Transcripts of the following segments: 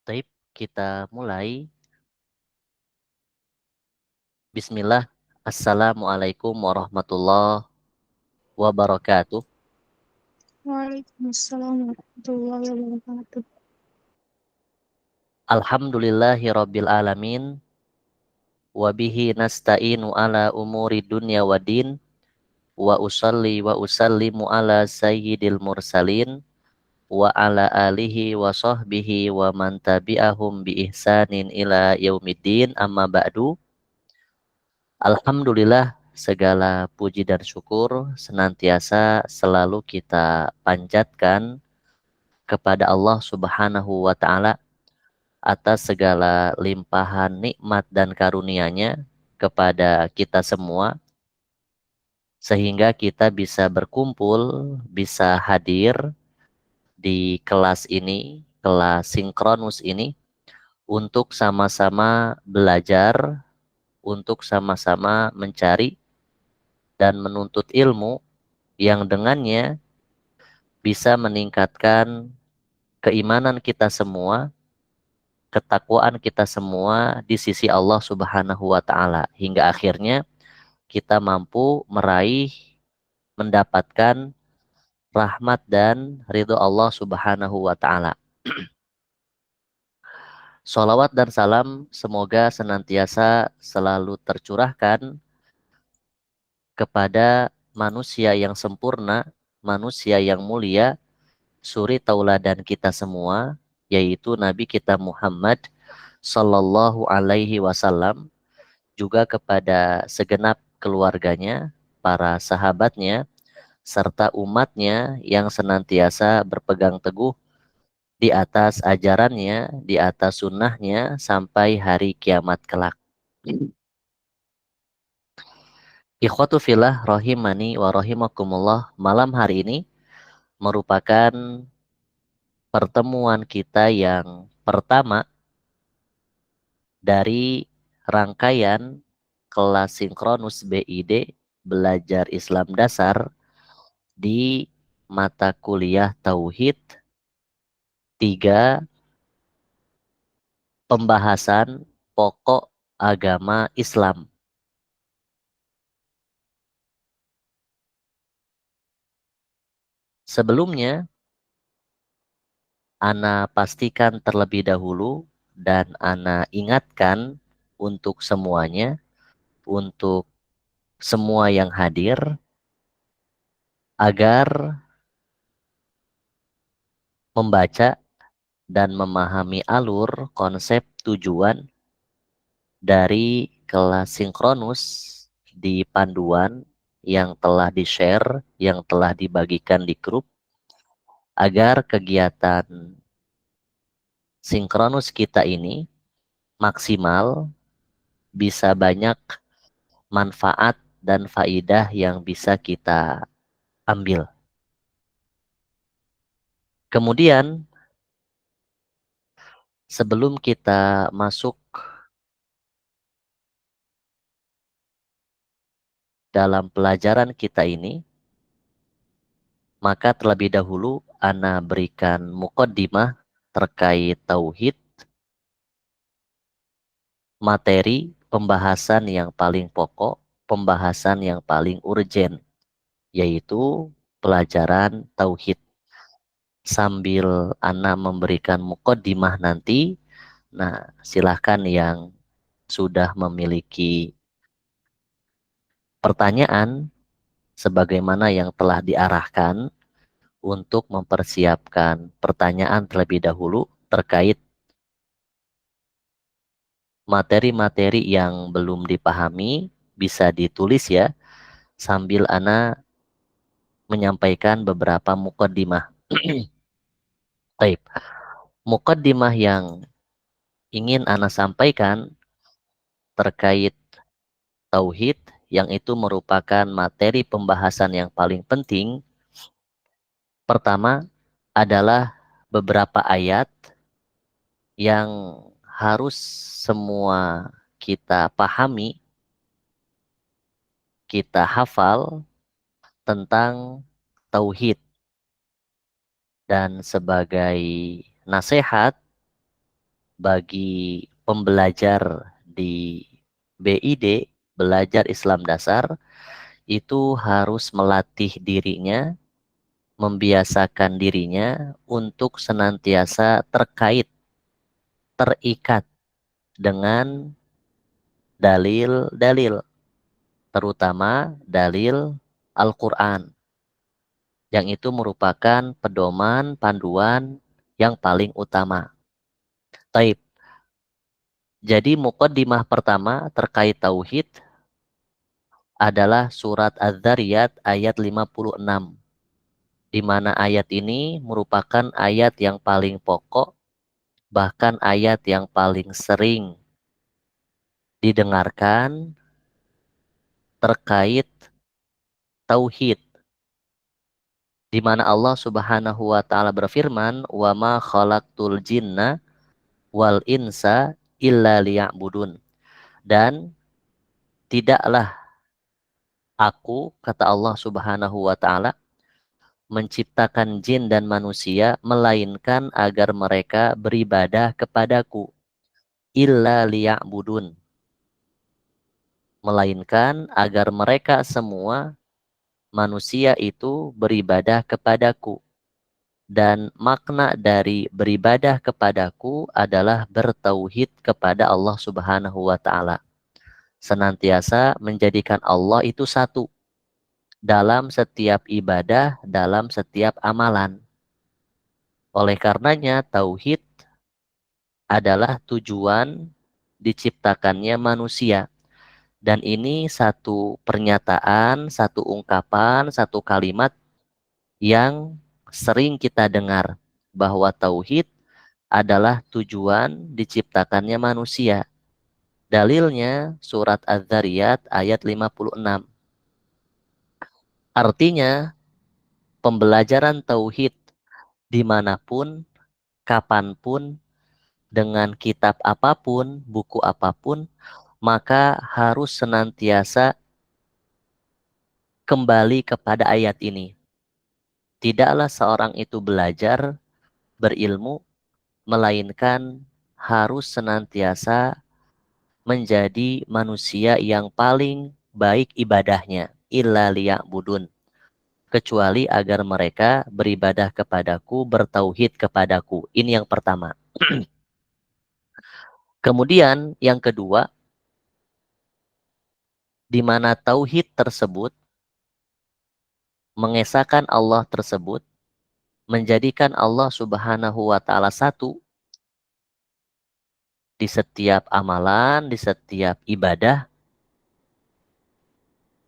Taib, kita mulai. Bismillah. Assalamualaikum warahmatullahi wabarakatuh. Waalaikumsalam warahmatullahi wabarakatuh. Alhamdulillahi rabbil alamin. Wabihi nasta'inu ala umuri dunya wa din. Wa usalli wa usallimu ala sayyidil mursalin. Wa ala alihi wa sahbihi wa man tabi'ahum bi ihsanin ila yaumiddin, amma ba'du. Alhamdulillah, segala puji dan syukur senantiasa selalu kita panjatkan kepada Allah Subhanahu wa taala atas segala limpahan nikmat dan karunia-Nya kepada kita semua, sehingga kita bisa berkumpul, bisa hadir di kelas ini, kelas sinkronus ini, untuk sama-sama belajar, untuk sama-sama mencari dan menuntut ilmu yang dengannya bisa meningkatkan keimanan kita semua, ketakwaan kita semua di sisi Allah Subhanahu wa taala, hingga akhirnya kita mampu meraih, mendapatkan rahmat dan ridho Allah Subhanahu wa taala. Sholawat dan salam semoga senantiasa selalu tercurahkan kepada manusia yang sempurna, manusia yang mulia, suri tauladan kita semua, yaitu Nabi kita Muhammad Sallallahu Alaihi Wasallam, juga kepada segenap keluarganya, para sahabatnya, serta umatnya yang senantiasa berpegang teguh di atas ajarannya, di atas sunnahnya sampai hari kiamat kelak. Ikhwatu fillah rahimani wa rahimakumullah, malam hari ini merupakan pertemuan kita yang pertama dari rangkaian kelas sinkronus BID, belajar Islam dasar, di mata kuliah Tauhid 3, pembahasan pokok agama Islam. Sebelumnya, Ana pastikan terlebih dahulu dan Ana ingatkan untuk semuanya, untuk semua yang hadir, agar membaca dan memahami alur konsep tujuan dari kelas sinkronus di panduan yang telah di-share, yang telah dibagikan di grup, agar kegiatan sinkronus kita ini maksimal, bisa banyak manfaat dan faidah yang bisa kita ambil. Kemudian, sebelum kita masuk dalam pelajaran kita ini, maka terlebih dahulu Ana berikan muqaddimah terkait tauhid, materi pembahasan yang paling pokok, pembahasan yang paling urgen, yaitu pelajaran tauhid. Sambil Ana memberikan muqaddimah nanti, nah silahkan yang sudah memiliki pertanyaan sebagaimana yang telah diarahkan untuk mempersiapkan pertanyaan terlebih dahulu terkait materi-materi yang belum dipahami, bisa ditulis ya, sambil Ana menyampaikan beberapa muqaddimah. Baik, muqaddimah yang ingin Ana sampaikan terkait tauhid, yang itu merupakan materi pembahasan yang paling penting. Pertama adalah beberapa ayat yang harus semua kita pahami, kita hafal tentang tauhid. dan sebagai nasihat bagi pembelajar di BID, belajar Islam dasar, itu harus melatih dirinya, membiasakan dirinya untuk senantiasa terikat dengan dalil-dalil, terutama dalil Al-Quran, yang itu merupakan pedoman panduan yang paling utama. Taib. Jadi muqaddimah pertama terkait tauhid adalah surat Az-Zariyat ayat 56, di mana ayat ini merupakan ayat yang paling pokok, bahkan ayat yang paling sering didengarkan terkait tauhid, di mana Allah Subhanahu wa taala berfirman, "Wa ma khalaqtul jinna wal insa illa liya'budun." Dan tidaklah aku, kata Allah Subhanahu wa taala, menciptakan jin dan manusia melainkan agar mereka beribadah kepadaku, illa liya'budun, melainkan agar mereka semua manusia itu beribadah kepadaku. Dan makna dari beribadah kepadaku adalah bertauhid kepada Allah Subhanahu wa taala. Senantiasa menjadikan Allah itu satu dalam setiap ibadah, dalam setiap amalan. Oleh karenanya tauhid adalah tujuan diciptakannya manusia. Dan ini satu pernyataan, satu ungkapan, satu kalimat yang sering kita dengar, bahwa tauhid adalah tujuan diciptakannya manusia. Dalilnya surat Az-Zariyat ayat 56. Artinya pembelajaran tauhid dimanapun, kapanpun, dengan kitab apapun, buku apapun, maka harus senantiasa kembali kepada ayat ini. Tidaklah seorang itu belajar, berilmu, melainkan harus senantiasa menjadi manusia yang paling baik ibadahnya, illa liya'budun, kecuali agar mereka beribadah kepadaku, bertauhid kepadaku. Ini yang pertama. Kemudian yang kedua, di mana tauhid tersebut mengesahkan Allah tersebut, menjadikan Allah Subhanahu wa taala satu di setiap amalan, di setiap ibadah.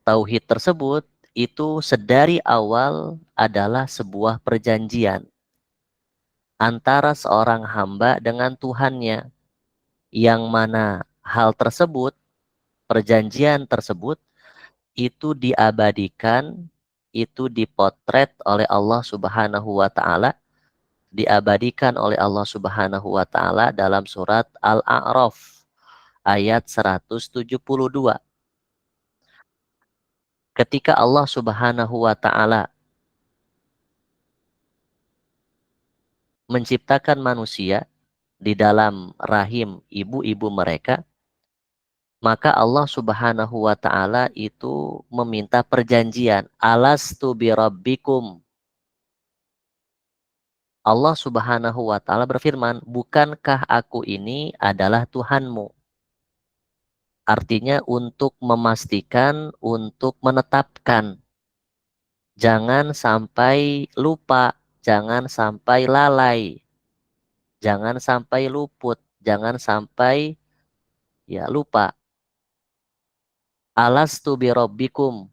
Tauhid tersebut itu sedari awal adalah sebuah perjanjian antara seorang hamba dengan Tuhannya, yang mana hal tersebut, perjanjian tersebut, itu diabadikan, itu dipotret oleh Allah Subhanahu wa taala, diabadikan oleh Allah Subhanahu wa taala dalam surat Al-A'raf ayat 172. Ketika Allah Subhanahu wa taala menciptakan manusia di dalam rahim ibu-ibu mereka, maka Allah Subhanahu wa taala itu meminta perjanjian. Alastu birabbikum. Allah Subhanahu wa taala berfirman, "Bukankah aku ini adalah Tuhanmu?" Artinya untuk memastikan, untuk menetapkan. Jangan sampai lupa, jangan sampai lalai, jangan sampai luput, jangan sampai lupa. Alastu birabbikum.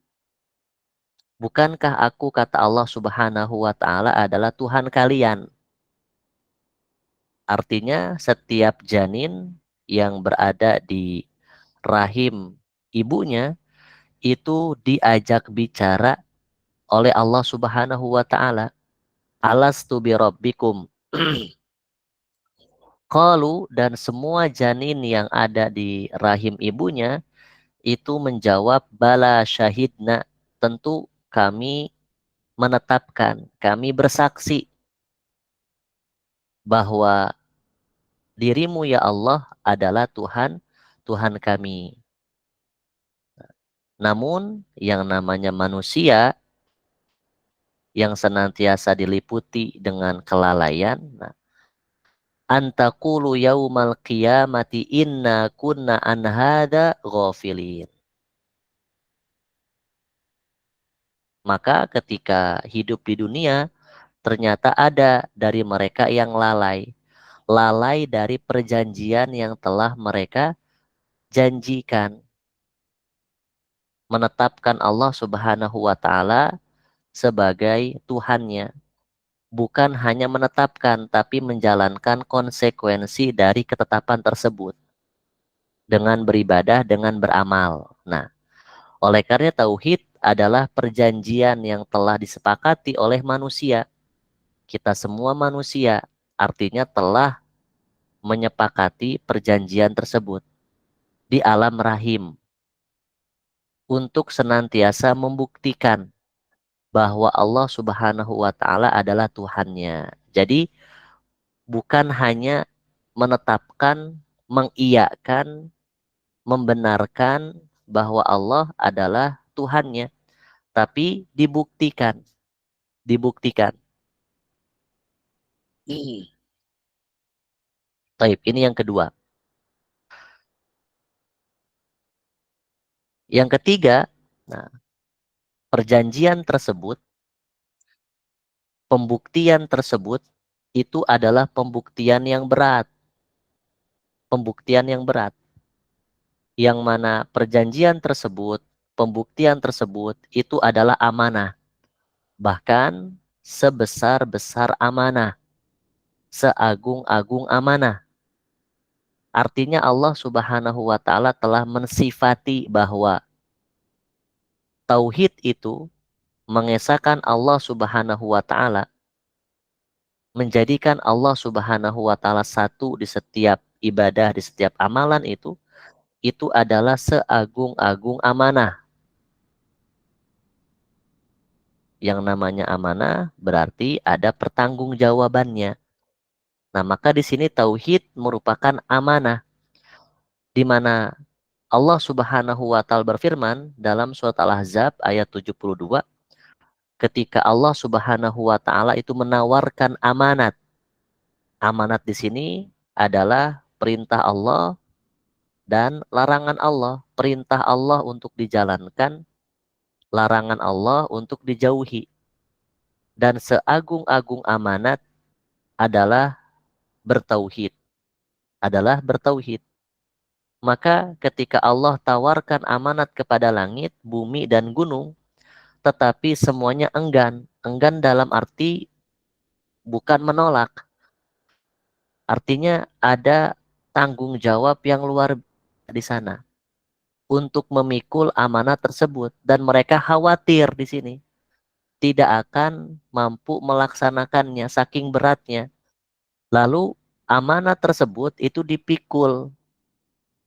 Bukankah aku, kata Allah Subhanahu wa taala, adalah Tuhan kalian? Artinya setiap janin yang berada di rahim ibunya itu diajak bicara oleh Allah Subhanahu wa taala. Alastu birabbikum. Qalu, dan semua janin yang ada di rahim ibunya itu menjawab, bala syahidna, tentu kami menetapkan, kami bersaksi. bahwa dirimu ya Allah adalah Tuhan, Tuhan kami. Namun yang namanya manusia yang senantiasa diliputi dengan kelalaian, nah, antaqulu yaumal qiyamati inna kunna an hadza ghafilin. Maka ketika hidup di dunia, ternyata ada dari mereka yang lalai. Lalai dari perjanjian yang telah mereka janjikan. Menetapkan Allah Subhanahu wa Ta'ala sebagai Tuhannya. Bukan hanya menetapkan, tapi menjalankan konsekuensi dari ketetapan tersebut. Dengan beribadah, dengan beramal. Nah, oleh karena tauhid adalah perjanjian yang telah disepakati oleh manusia. Kita semua manusia, artinya telah menyepakati perjanjian tersebut di alam rahim untuk senantiasa membuktikan bahwa Allah Subhanahu wa Ta'ala adalah Tuhannya. Jadi bukan hanya menetapkan, mengiyakan, membenarkan bahwa Allah adalah Tuhannya, tapi dibuktikan, dibuktikan. Baik, ini yang kedua. Yang ketiga, nah, perjanjian tersebut, pembuktian tersebut itu adalah pembuktian yang berat. Pembuktian yang berat. Yang mana perjanjian tersebut, pembuktian tersebut itu adalah amanah. Bahkan sebesar-besar amanah. Seagung-agung amanah. Artinya Allah Subhanahu wa Ta'ala telah mensifati bahwa tauhid itu mengesahkan Allah Subhanahu wa Ta'ala, menjadikan Allah Subhanahu wa Ta'ala satu di setiap ibadah, di setiap amalan itu adalah seagung-agung amanah. Yang namanya amanah berarti ada pertanggungjawabannya. Nah, maka di sini tauhid merupakan amanah, di mana Allah Subhanahu wa Ta'ala berfirman dalam surat Al-Ahzab ayat 72, ketika Allah Subhanahu wa Ta'ala itu menawarkan amanat. Amanat di sini adalah perintah Allah dan larangan Allah. Perintah Allah untuk dijalankan, larangan Allah untuk dijauhi. Dan seagung-agung amanat adalah bertauhid. Adalah bertauhid. Maka ketika Allah tawarkan amanat kepada langit, bumi, dan gunung, tetapi semuanya enggan. Enggan dalam arti bukan menolak. Artinya ada tanggung jawab yang luar biasa di sana untuk memikul amanat tersebut, dan mereka khawatir di sini tidak akan mampu melaksanakannya saking beratnya. Lalu amanat tersebut itu dipikul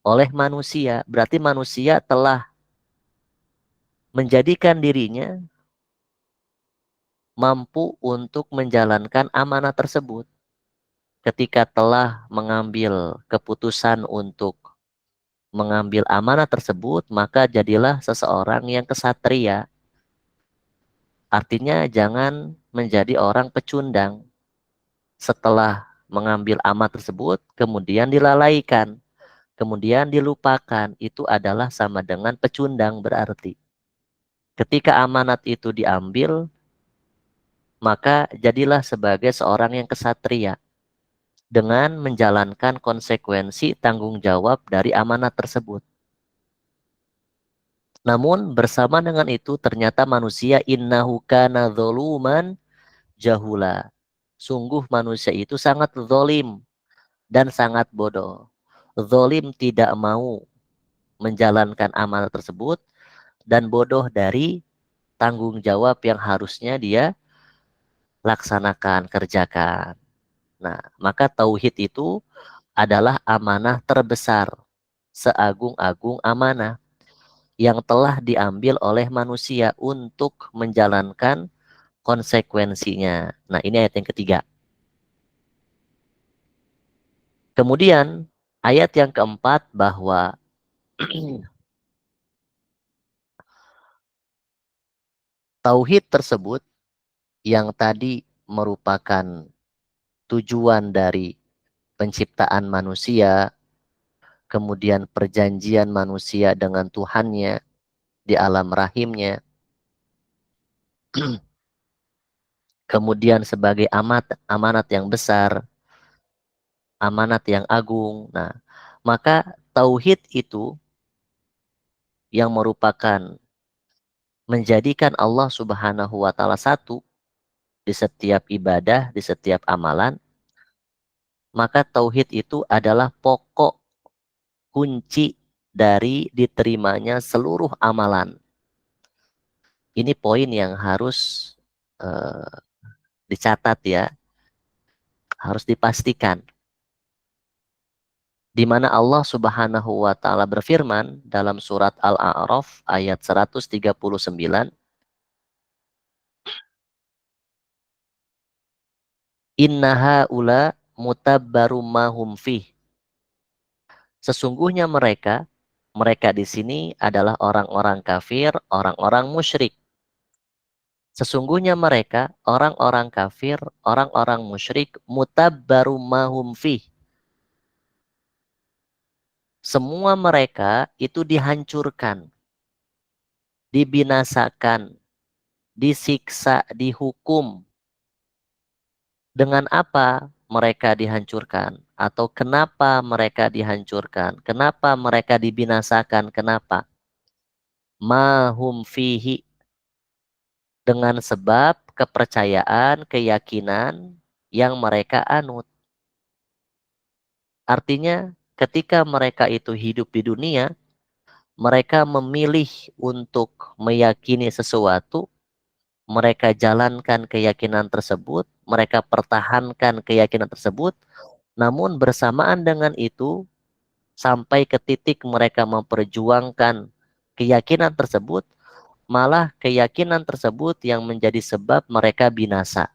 oleh manusia. Berarti manusia telah menjadikan dirinya mampu untuk menjalankan amanat tersebut. Ketika telah mengambil keputusan untuk mengambil amanah tersebut, maka jadilah seseorang yang kesatria. Artinya jangan menjadi orang pecundang. Setelah mengambil amanah tersebut, kemudian dilalaikan, kemudian dilupakan, itu adalah sama dengan pecundang berarti. Ketika amanat itu diambil, maka jadilah sebagai seorang yang kesatria dengan menjalankan konsekuensi tanggung jawab dari amanat tersebut. Namun bersama dengan itu ternyata manusia innahu kana dzuluman jahula. Sungguh manusia itu sangat zalim dan sangat bodoh. Zalim tidak mau menjalankan amanat tersebut dan bodoh dari tanggung jawab yang harusnya dia laksanakan, kerjakan. Nah, maka tauhid itu adalah amanah terbesar, seagung-agung amanah yang telah diambil oleh manusia untuk menjalankan konsekuensinya. Nah, ini ayat yang ketiga. Kemudian ayat yang keempat bahwa tauhid tersebut yang tadi merupakan tujuan dari penciptaan manusia, kemudian perjanjian manusia dengan Tuhannya di alam rahimnya, kemudian sebagai amanat yang besar, amanat yang agung. Nah, maka tauhid itu yang merupakan menjadikan Allah Subhanahu wa taala satu di setiap ibadah, di setiap amalan, maka tauhid itu adalah pokok kunci dari diterimanya seluruh amalan. Ini poin yang harus eh, dicatat ya, harus dipastikan. Di mana Allah Subhanahu wa taala berfirman dalam surat Al-A'raf ayat 139, "Innaha ula mutabbarum mahum fih." Sesungguhnya mereka di sini adalah orang-orang kafir, orang-orang musyrik. Sesungguhnya mereka orang-orang kafir, orang-orang musyrik, mutabbarum mahum fih. Semua mereka itu dihancurkan, dibinasakan, disiksa, dihukum. Dengan apa mereka dihancurkan? Atau kenapa mereka dihancurkan? Kenapa mereka dibinasakan? Kenapa? Mahum fihi, dengan sebab kepercayaan, keyakinan yang mereka anut. Artinya ketika mereka itu hidup di dunia, mereka memilih untuk meyakini sesuatu, mereka jalankan keyakinan tersebut, mereka pertahankan keyakinan tersebut, namun bersamaan dengan itu, sampai ke titik mereka memperjuangkan keyakinan tersebut, malah keyakinan tersebut yang menjadi sebab mereka binasa,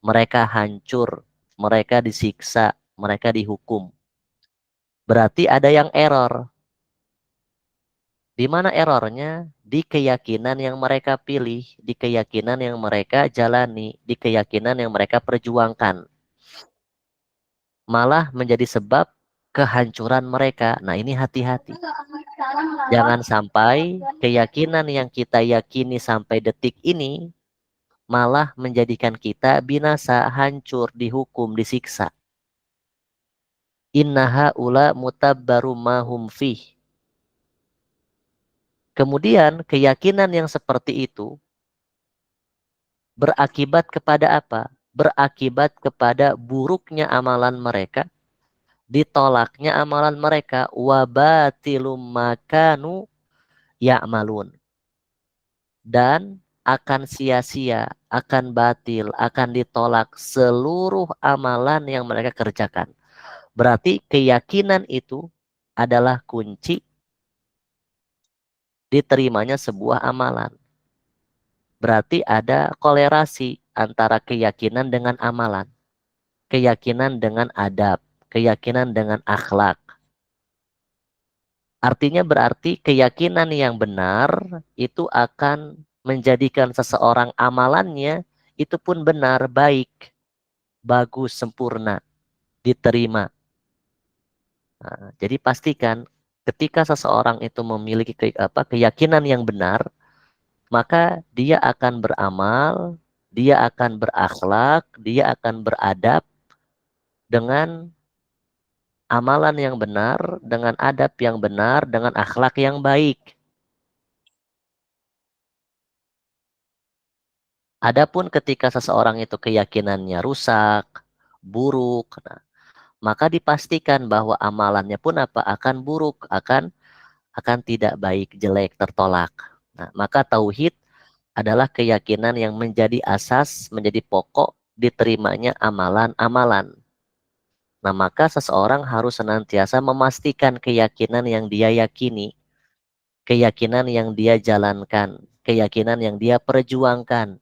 mereka hancur, mereka disiksa, mereka dihukum. Berarti ada yang error. Di mana errornya? Di keyakinan yang mereka pilih, di keyakinan yang mereka jalani, di keyakinan yang mereka perjuangkan. Malah menjadi sebab kehancuran mereka. Nah, ini hati-hati. Jangan sampai keyakinan yang kita yakini sampai detik ini malah menjadikan kita binasa, hancur, dihukum, disiksa. Innaha ula mutabbaru mahum fih. Kemudian keyakinan yang seperti itu berakibat kepada apa? Berakibat kepada buruknya amalan mereka, ditolaknya amalan mereka, wabatilum makanu ya'malun. Dan akan sia-sia, akan batil, akan ditolak seluruh amalan yang mereka kerjakan. Berarti keyakinan itu adalah kunci diterimanya sebuah amalan. Berarti ada kolerasi antara keyakinan dengan amalan, keyakinan dengan adab, keyakinan dengan akhlak. Artinya berarti keyakinan yang benar itu akan menjadikan seseorang amalannya itu pun benar, baik, bagus, sempurna, diterima. Nah, jadi pastikan ketika seseorang itu memiliki keyakinan yang benar, maka dia akan beramal, dia akan berakhlak, dia akan beradab dengan amalan yang benar, dengan adab yang benar, dengan akhlak yang baik. Adapun ketika seseorang itu keyakinannya rusak, buruk, nah, maka dipastikan bahwa amalannya pun akan buruk, akan tidak baik, jelek, tertolak. Nah, maka tauhid adalah keyakinan yang menjadi asas, menjadi pokok diterimanya amalan-amalan. Nah, maka seseorang harus senantiasa memastikan keyakinan yang dia yakini, keyakinan yang dia jalankan, keyakinan yang dia perjuangkan.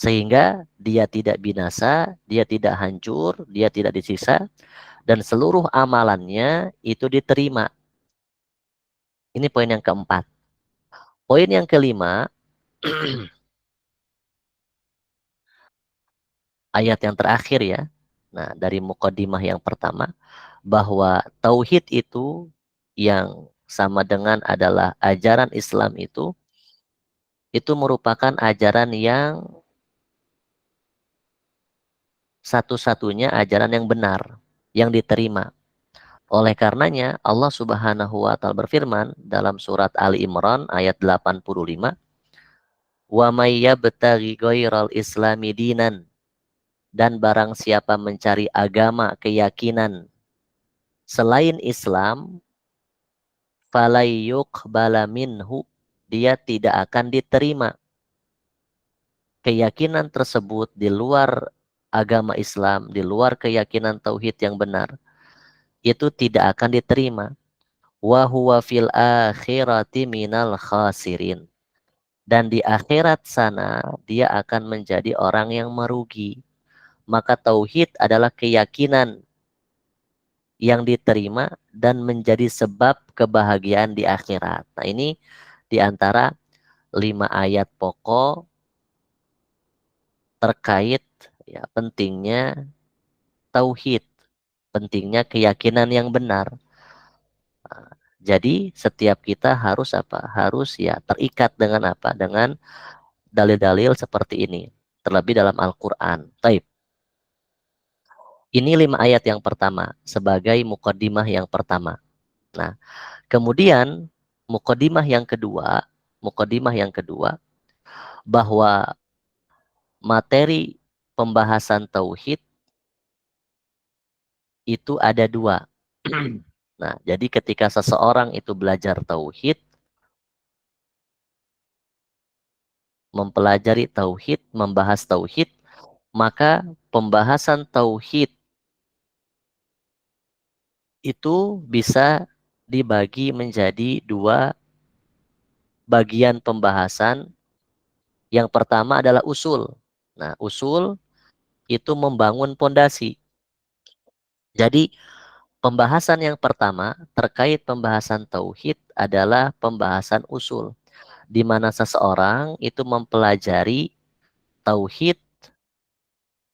sehingga dia tidak binasa, dia tidak hancur, dia tidak disiksa, dan seluruh amalannya itu diterima. Ini poin yang keempat. Poin yang kelima, ayat yang terakhir ya. Nah, dari mukadimah yang pertama, bahwa tauhid itu yang sama dengan adalah ajaran Islam itu merupakan ajaran yang satu-satunya ajaran yang benar, yang diterima. Oleh karenanya Allah Subhanahu wa taala berfirman dalam surat Ali Imran ayat 85, "Wa may yabtaghi ghairal islami dinan," dan barang siapa mencari agama keyakinan selain Islam, falayyuqbala minhu, dia tidak akan diterima. Keyakinan tersebut di luar agama Islam, di luar keyakinan tauhid yang benar, itu tidak akan diterima. Wa huwa fil akhirati minal khasirin. Dan di akhirat sana dia akan menjadi orang yang merugi. Maka tauhid adalah keyakinan yang diterima dan menjadi sebab kebahagiaan di akhirat. Nah, ini di antara 5 ayat pokok terkait ya pentingnya tauhid, pentingnya keyakinan yang benar. Nah, jadi setiap kita harus apa? Harus ya terikat dengan apa? Dengan dalil-dalil seperti ini. Terlebih dalam Al-Quran. Taib. Ini 5 ayat yang pertama sebagai mukaddimah yang pertama. Nah, kemudian mukaddimah yang kedua bahwa materi pembahasan tauhid itu ada dua. Nah, jadi ketika seseorang itu belajar tauhid, mempelajari tauhid, membahas tauhid, maka pembahasan tauhid itu bisa dibagi menjadi dua bagian pembahasan. Yang pertama adalah usul. Nah, usul itu membangun pondasi. Jadi, pembahasan yang pertama terkait pembahasan tauhid adalah pembahasan usul, di mana seseorang itu mempelajari tauhid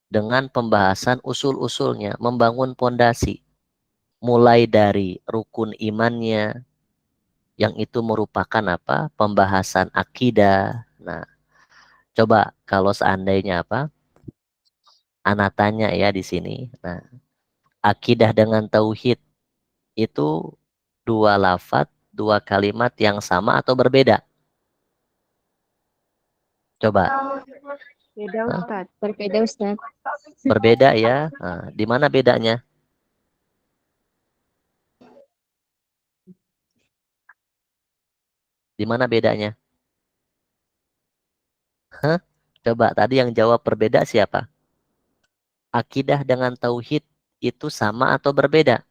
dengan pembahasan usul-usulnya, membangun pondasi, mulai dari rukun imannya, yang itu merupakan apa? Pembahasan akidah. Nah, coba kalau seandainya apa? Ana tanya ya di sini. Nah, akidah dengan tauhid itu dua lafadz, dua kalimat yang sama atau berbeda? Coba. Beda Hah? Ustaz. Berbeda Ustaz. Berbeda ya. Nah, di mana bedanya? Di mana bedanya? Hah? Coba tadi yang jawab berbeda siapa? Akidah dengan tauhid itu sama atau berbeda?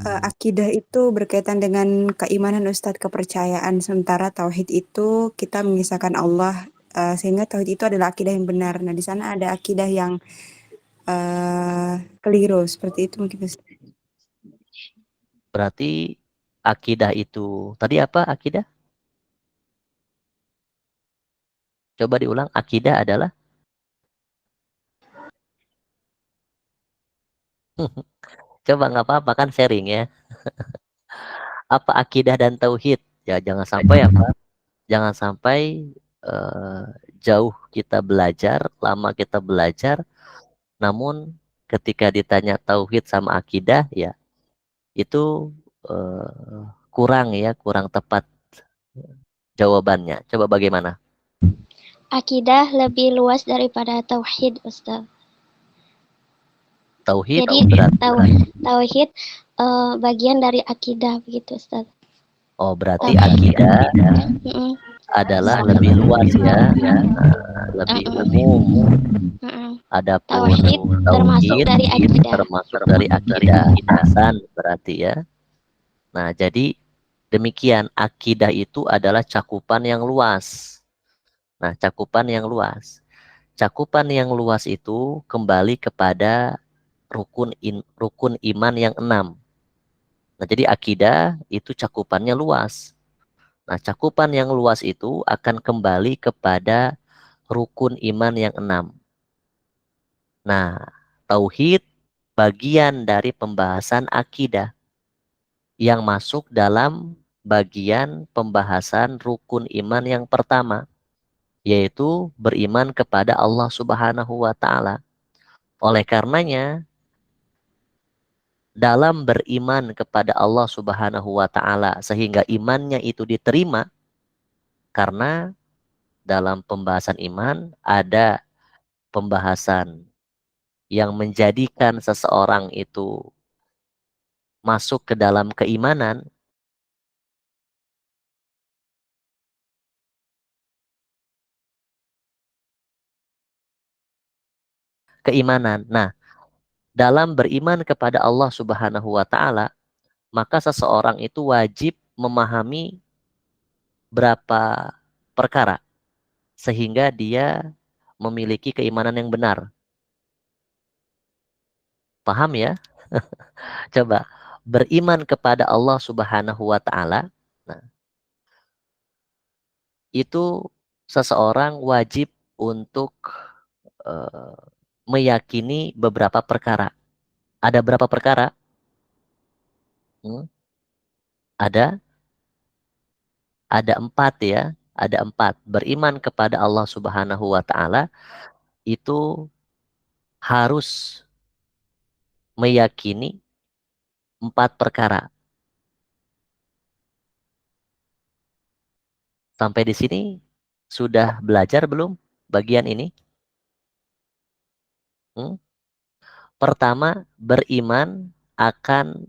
Akidah itu berkaitan dengan keimanan Ustadz, kepercayaan. Sementara tauhid itu kita mengisahkan Allah, sehingga tauhid itu adalah akidah yang benar. Nah, di sana ada akidah yang keliru, seperti itu mungkin Ustadz. Berarti akidah itu tadi apa akidah? Coba diulang. Akidah adalah coba nggak apa-apa kan sharing ya. Apa akidah dan tauhid? Ya jangan sampai apa? Jangan sampai eh, jauh kita belajar, lama kita belajar, namun ketika ditanya tauhid sama akidah ya itu kurang ya, kurang tepat jawabannya. Coba bagaimana? Akidah lebih luas daripada tauhid Ustaz. Tauhid Jadi berarti tauhid bagian dari akidah begitu Ustaz. oh berarti akidah Mm-mm. adalah lebih luas ya, lebih umum. Mm-mm. Adapun Tauhid termasuk dari akidah. termasuk dari akidah hasan berarti ya. Nah, jadi demikian akidah itu adalah cakupan yang luas. Nah, cakupan yang luas. Cakupan yang luas itu kembali kepada rukun iman yang 6. Nah, jadi akidah itu cakupannya luas. Nah, cakupan yang luas itu akan kembali kepada rukun iman yang 6. Nah, tauhid bagian dari pembahasan akidah yang masuk dalam bagian pembahasan rukun iman yang pertama, yaitu beriman kepada Allah Subhanahu wa taala. Oleh karenanya, dalam beriman kepada Allah Subhanahu wa taala sehingga imannya itu diterima, karena dalam pembahasan iman ada pembahasan yang menjadikan seseorang itu masuk ke dalam keimanan. Nah, dalam beriman kepada Allah Subhanahu wa taala, maka seseorang itu wajib memahami berapa perkara sehingga dia memiliki keimanan yang benar. Paham ya? Coba beriman kepada Allah Subhanahu wa taala. Nah, itu seseorang wajib untuk eh, meyakini beberapa perkara. Ada berapa perkara? Hmm? Ada ada 4 ya. Ada 4. Beriman kepada Allah Subhanahu wa taala itu harus meyakini 4 perkara. Sampai di sini sudah belajar belum bagian ini? Hmm? Pertama, beriman akan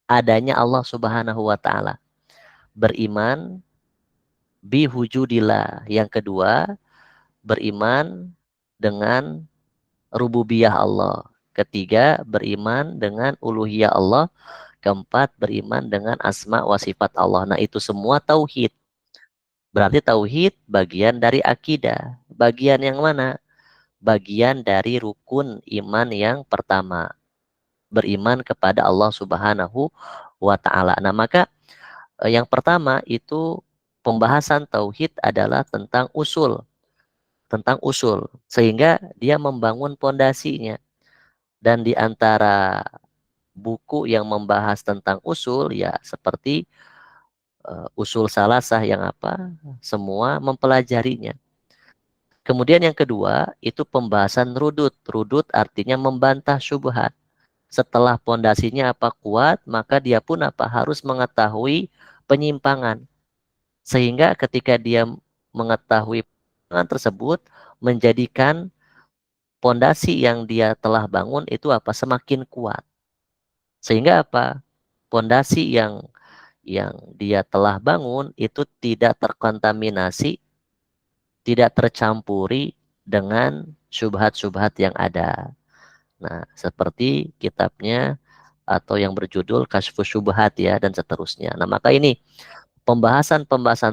adanya Allah Subhanahu wa taala. Beriman bihujudillah. Yang kedua, beriman dengan rububiyah Allah. Ketiga, beriman dengan uluhiyah Allah. Keempat, beriman dengan asma wa sifat Allah. Nah, itu semua tauhid. Berarti tauhid bagian dari akidah. Bagian yang mana? Bagian dari rukun iman yang pertama. Beriman kepada Allah Subhanahu wa taala. Nah, maka yang pertama itu pembahasan tauhid adalah tentang usul, sehingga dia membangun pondasinya. Dan di antara buku yang membahas tentang usul ya seperti usul salasah yang apa? Semua mempelajarinya. Kemudian yang kedua itu pembahasan rudut. Rudut artinya membantah syubhat. Setelah pondasinya apa kuat, maka dia pun apa harus mengetahui penyimpangan. Sehingga ketika dia mengetahui penyimpangan tersebut menjadikan pondasi yang dia telah bangun itu apa semakin kuat. Sehingga apa? Pondasi yang dia telah bangun itu tidak terkontaminasi, tidak tercampuri dengan syubhat-syubhat yang ada. Nah, seperti kitabnya atau yang berjudul Kasyfus Syubhat ya dan seterusnya. Nah, maka ini pembahasan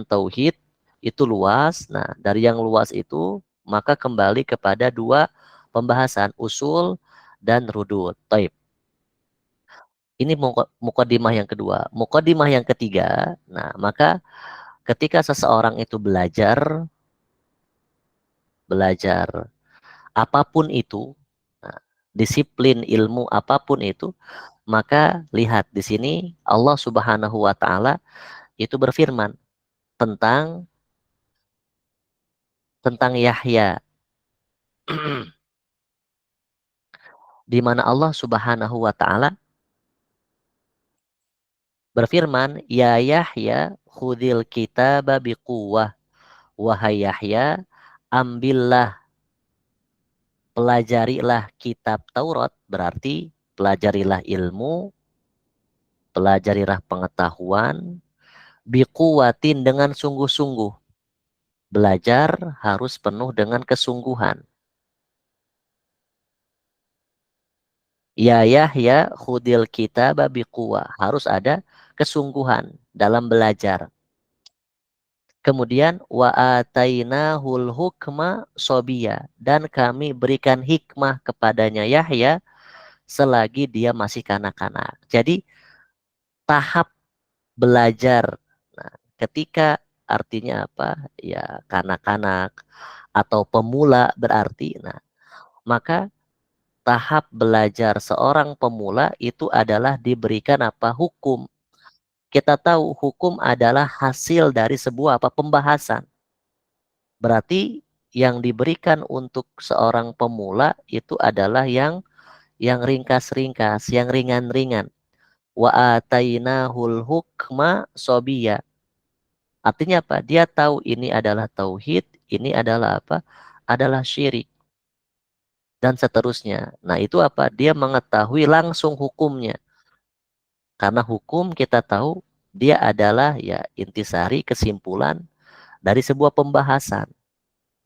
tauhid itu luas. Nah, dari yang luas itu maka kembali kepada 2 pembahasan usul dan rudud. Taib. Ini mukadimah yang kedua. Mukadimah yang ketiga, nah maka ketika seseorang itu belajar apapun itu, nah, disiplin ilmu apapun itu, maka lihat di sini Allah Subhanahu wa taala itu berfirman tentang Yahya di mana Allah Subhanahu wa taala berfirman, "Ya Yahya, khudil kitaba biquwwah." Wahai Yahya, ambillah, pelajarilah kitab Taurat, berarti pelajarilah ilmu, pelajarilah pengetahuan, biquwatin dengan sungguh-sungguh. Belajar harus penuh dengan kesungguhan. Ya Yahya, khudil kitaba biquwah. Harus ada kesungguhan dalam belajar. Kemudian wa atainahul hukma sobia, dan kami berikan hikmah kepadanya Yahya selagi dia masih kanak-kanak. Jadi tahap belajar. Nah, ketika artinya apa? Ya kanak-kanak atau pemula berarti. Nah, maka tahap belajar seorang pemula itu adalah diberikan apa? Hukum. Kita tahu hukum adalah hasil dari sebuah apa? Pembahasan. Berarti yang diberikan untuk seorang pemula itu adalah yang ringkas-ringkas, yang ringan-ringan. Wa atainahul hukma sobia. Artinya apa? Dia tahu ini adalah tauhid, ini adalah apa? Adalah syirik dan seterusnya. Nah, itu apa? Dia mengetahui langsung hukumnya. Karena hukum kita tahu dia adalah ya intisari kesimpulan dari sebuah pembahasan.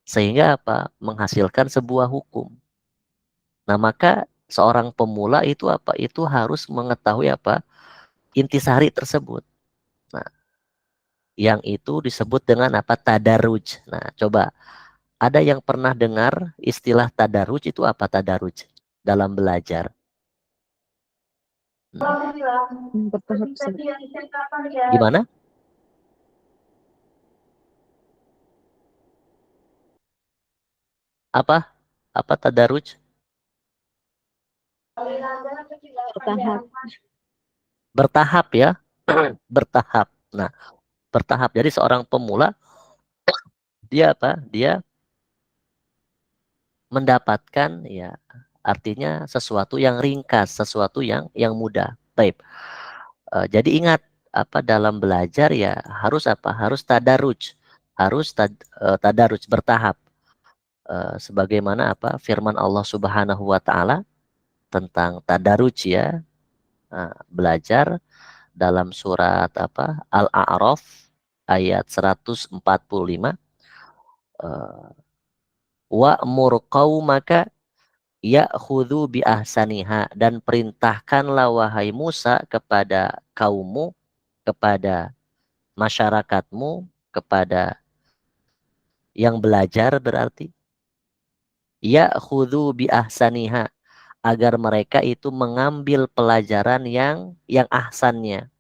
Sehingga apa? Menghasilkan sebuah hukum. Nah, maka seorang pemula itu apa? Itu harus mengetahui apa? Intisari tersebut. Nah, yang itu disebut dengan apa? Tadaruj. Nah, coba ada yang pernah dengar istilah tadaruj? Itu apa tadaruj dalam belajar? Bertahap, Ustaz. Gimana? Apa? Apa tadaruj? Bertahap. Bertahap ya. Bertahap. Nah, bertahap. Jadi seorang pemula dia apa? Dia mendapatkan ya artinya sesuatu yang ringkas, sesuatu yang mudah. Baik. Jadi ingat apa dalam belajar ya harus apa? Harus tadarruj. Harus tadarruj bertahap. Sebagaimana apa? Firman Allah Subhanahu wa taala tentang tadarruj ya. Belajar dalam surat apa? Al-A'raf ayat 145. Wa'mur qaumaka ya'khudhu bi ahsaniha, dan perintahkanlah wahai Musa kepada kaummu, kepada masyarakatmu, kepada yang belajar berarti ya'khudhu bi ahsaniha, agar mereka itu mengambil pelajaran yang ahsannya.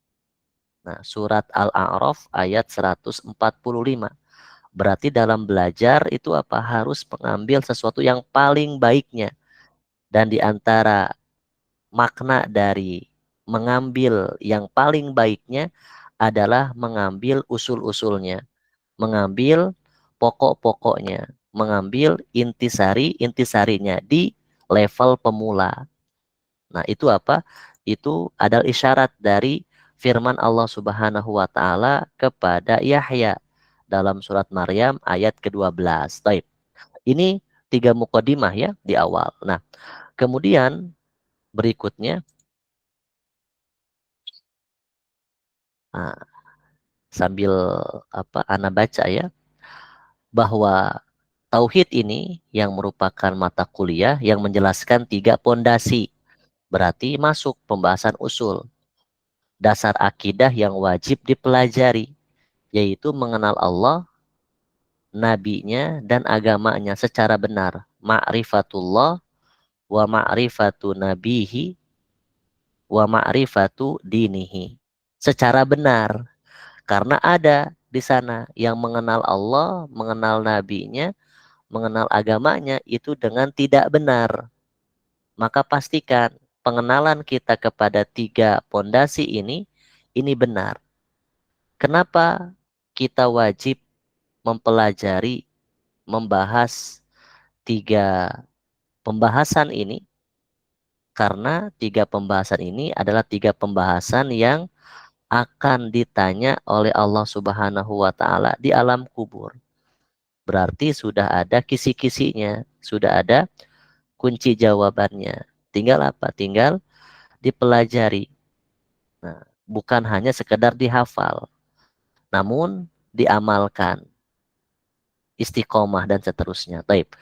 Nah, surat Al-A'raf ayat 145. Berarti dalam belajar itu apa? Harus mengambil sesuatu yang paling baiknya. Dan di antara makna dari mengambil yang paling baiknya adalah mengambil usul-usulnya, mengambil pokok-pokoknya, mengambil intisari-intisarinya di level pemula. Nah, itu apa? Itu adalah isyarat dari firman Allah Subhanahu wa taala kepada Yahya dalam surat Maryam ayat ke-12. Baik. Ini 3 mukadimah ya di awal. Nah, kemudian berikutnya sambil apa ana baca ya, bahwa tauhid ini yang merupakan mata kuliah yang menjelaskan 3 pondasi. Berarti masuk pembahasan usul. Dasar akidah yang wajib dipelajari, yaitu mengenal Allah, nabinya, dan agamanya secara benar. Ma'rifatullah wa ma'rifatu nabihi wa ma'rifatu dinihi. Secara benar. Karena ada di sana yang mengenal Allah, mengenal nabinya, mengenal agamanya itu dengan tidak benar. Maka pastikan pengenalan kita kepada 3 pondasi ini benar. Kenapa kita wajib mempelajari, membahas 3 pembahasan ini? Karena 3 pembahasan ini adalah 3 pembahasan yang akan ditanya oleh Allah Subhanahu wa taala di alam kubur. Berarti sudah ada kisi-kisinya, sudah ada kunci jawabannya. Tinggal apa? Tinggal dipelajari. Nah, bukan hanya sekedar dihafal, namun diamalkan, istiqomah dan seterusnya. Baik.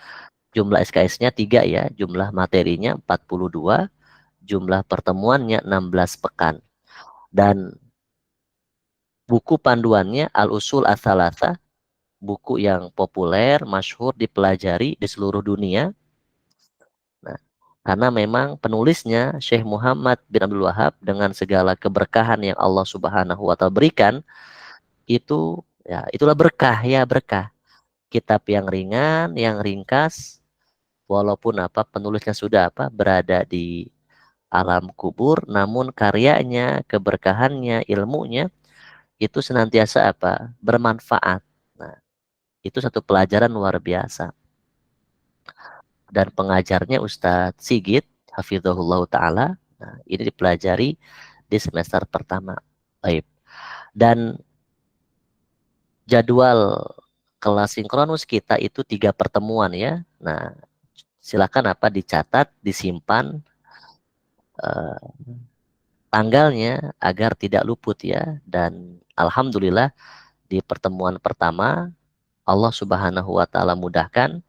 Jumlah SKS-nya 3 ya, jumlah materinya 42, jumlah pertemuannya 16 pekan. Dan buku panduannya Al-Usul Ats-Tsalatsa buku yang populer, masyhur, dipelajari di seluruh dunia. Nah, karena memang penulisnya Syekh Muhammad bin Abdul Wahab dengan segala keberkahan yang Allah Subhanahu wa taala berikan, itu ya itulah berkah ya, berkah. Kitab yang ringan, yang ringkas, walaupun penulisnya sudah berada di alam kubur, namun karyanya, keberkahannya, ilmunya itu senantiasa bermanfaat. Nah, itu satu pelajaran luar biasa. Dan pengajarnya Ustadz Sigit hafizahullah taala. Nah, ini dipelajari di semester pertama. Baik. Dan jadwal kelas sinkronus kita itu 3 pertemuan ya. Nah, silakan dicatat, disimpan tanggalnya agar tidak luput ya. Dan alhamdulillah di pertemuan pertama Allah Subhanahu wa taala mudahkan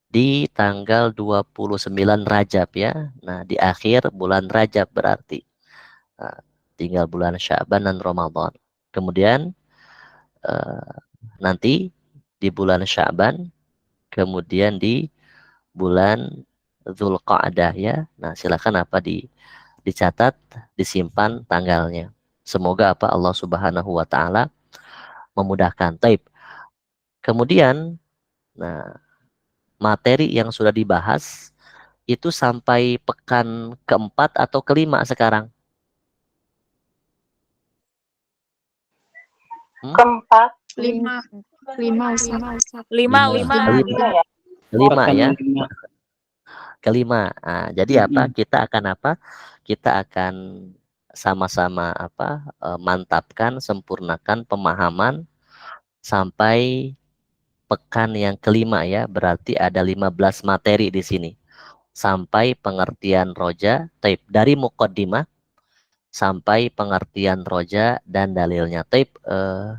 di tanggal 29 Rajab ya. Nah, di akhir bulan Rajab berarti. Nah, tinggal bulan Sya'ban dan Ramadan. Kemudian nanti di bulan Sya'ban, kemudian di bulan Dzulqa'dah ya. Nah, silakan dicatat, disimpan tanggalnya. Semoga Allah Subhanahu wa taala memudahkan. Taib. Kemudian, nah, materi yang sudah dibahas itu sampai pekan keempat atau kelima sekarang? Keempat. Lima. Lima, Ustaz. Lima ya. Kelima ya. Kelima. Nah, jadi kita akan kita akan sama-sama mantapkan, sempurnakan pemahaman sampai pekan yang kelima ya. Berarti ada 15 materi di sini. Sampai pengertian roja, taib dari muqaddimah sampai pengertian roja dan dalilnya. Taib,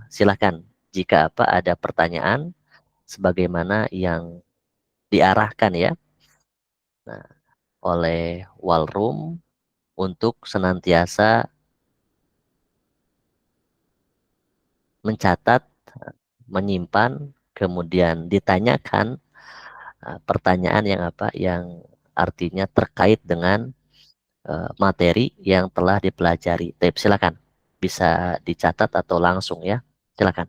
silakan jika ada pertanyaan sebagaimana yang diarahkan ya. Nah, oleh Walroom untuk senantiasa mencatat, menyimpan, kemudian ditanyakan pertanyaan yang artinya terkait dengan materi yang telah dipelajari. Taib, silakan. Bisa dicatat atau langsung ya. Silakan.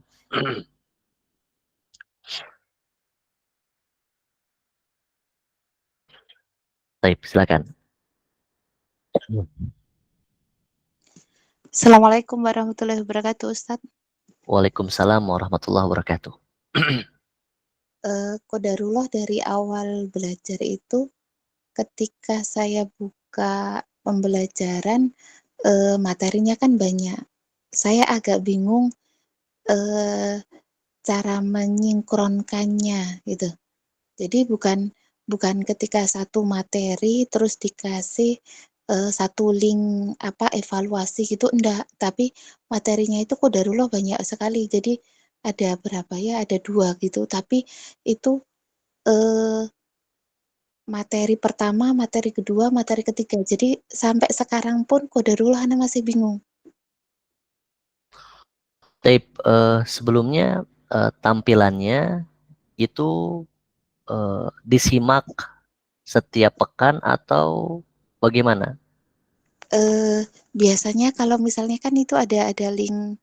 Taib, silakan. Assalamualaikum warahmatullahi wabarakatuh, Ustaz. Waalaikumsalam warahmatullahi wabarakatuh. Qadarullah dari awal belajar itu, ketika saya buka pembelajaran, materinya kan banyak. Saya agak bingung cara menyinkronkannya gitu. Jadi bukan ketika satu materi terus dikasih satu link evaluasi gitu, enggak, tapi materinya itu qadarullah banyak sekali. Jadi ada berapa ya? Ada 2 gitu, tapi itu materi pertama, materi kedua, materi ketiga. Jadi sampai sekarang pun qadarullah ana masih bingung. Taib, sebelumnya tampilannya itu disimak setiap pekan atau bagaimana? Biasanya kalau misalnya kan itu ada link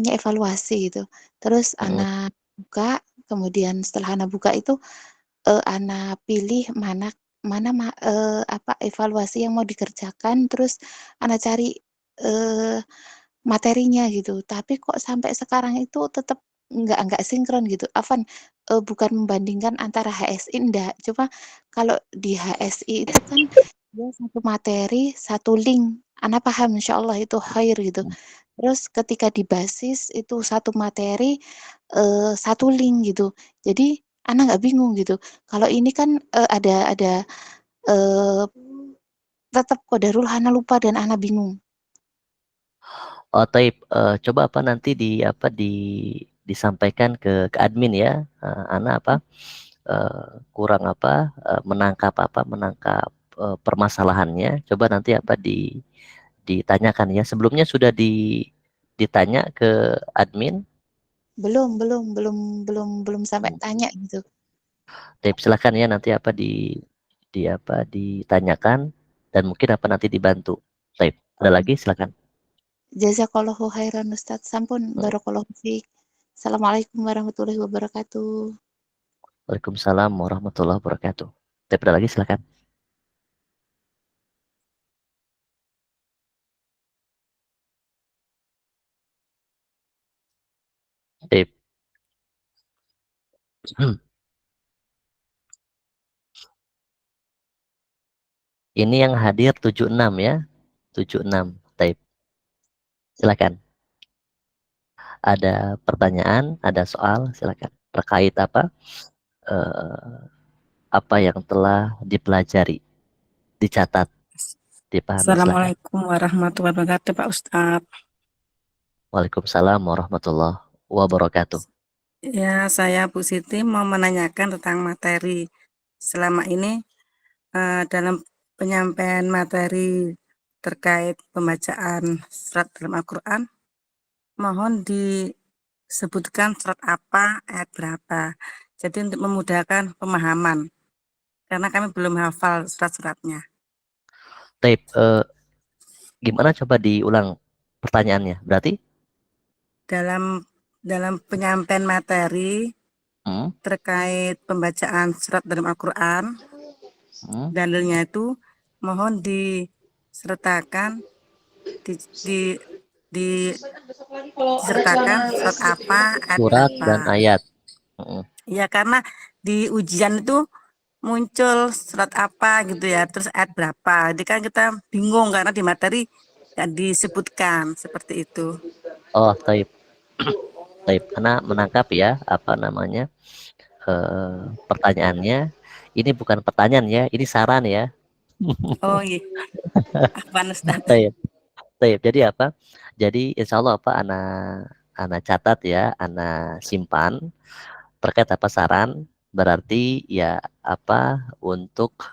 evaluasi gitu. Terus ana buka, kemudian setelah ana buka itu ana pilih mana evaluasi yang mau dikerjakan, terus ana cari materinya gitu. Tapi kok sampai sekarang itu tetap nggak sinkron gitu. Bukan membandingkan antara HSI, enggak. Cuma kalau di HSI itu kan dia satu materi, satu link. Ana paham insyaallah itu khair gitu. Terus ketika di basis itu satu materi, satu link gitu. Jadi ana nggak bingung gitu. Kalau ini kan ada tetap qadarullah ana lupa dan ana bingung. Oh, taib, coba nanti disampaikan ke admin ya. Ana kurang menangkap permasalahannya. Coba nanti ditanyakan ya. Sebelumnya sudah ditanya ke admin belum sampai tanya gitu. Taib, silakan ya nanti apa ditanyakan dan mungkin apa nanti dibantu. Taib, ada lagi silakan. Jazakallahu khairan Ustaz. Sampun barakallahu fiik. Assalamualaikum warahmatullahi wabarakatuh. Waalaikumsalam warahmatullahi wabarakatuh. Taib, ada lagi silakan. Taib. Ini yang hadir 76 ya. 76. Taib. Silakan. Ada pertanyaan, ada soal, silakan. Terkait apa yang telah dipelajari, dicatat, dipahami. Silakan. Assalamualaikum warahmatullahi wabarakatuh, Pak Ustadz. Waalaikumsalam warahmatullahi wabarakatuh. Ya, saya Bu Siti mau menanyakan tentang materi. Selama ini dalam penyampaian materi terkait pembacaan surat dalam Al-Quran, mohon disebutkan surat apa, ayat berapa. Jadi untuk memudahkan pemahaman, karena kami belum hafal surat-suratnya. Taib, gimana coba diulang pertanyaannya? Berarti dalam penyampaian materi terkait pembacaan surat dalam Al-Quran, dalilnya itu mohon disertakan disertakan surat apa, ayat surat berapa. dan ayat. Ya, karena di ujian itu muncul surat apa gitu ya, terus ayat berapa. Jadi kan kita bingung karena di materi nggak disebutkan seperti itu. Oh, taib. Taib, karena menangkap ya pertanyaannya. Ini bukan pertanyaan ya, ini saran ya. Oh iya. Apaan Ustaz? Taib. Jadi apa? Jadi insya Allah anak catat ya, anak simpan terkait apa saran. Berarti ya untuk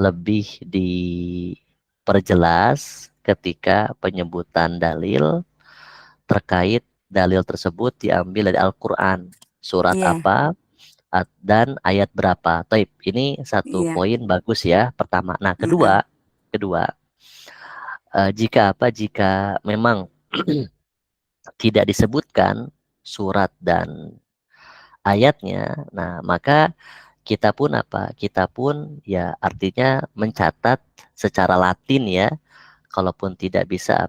lebih diperjelas ketika penyebutan dalil terkait dalil tersebut diambil dari Al-Quran, surat apa dan ayat berapa. Taib, ini satu poin bagus ya, pertama. Nah, kedua jika memang tidak disebutkan surat dan ayatnya, nah maka kita pun ya artinya mencatat secara Latin ya, kalaupun tidak bisa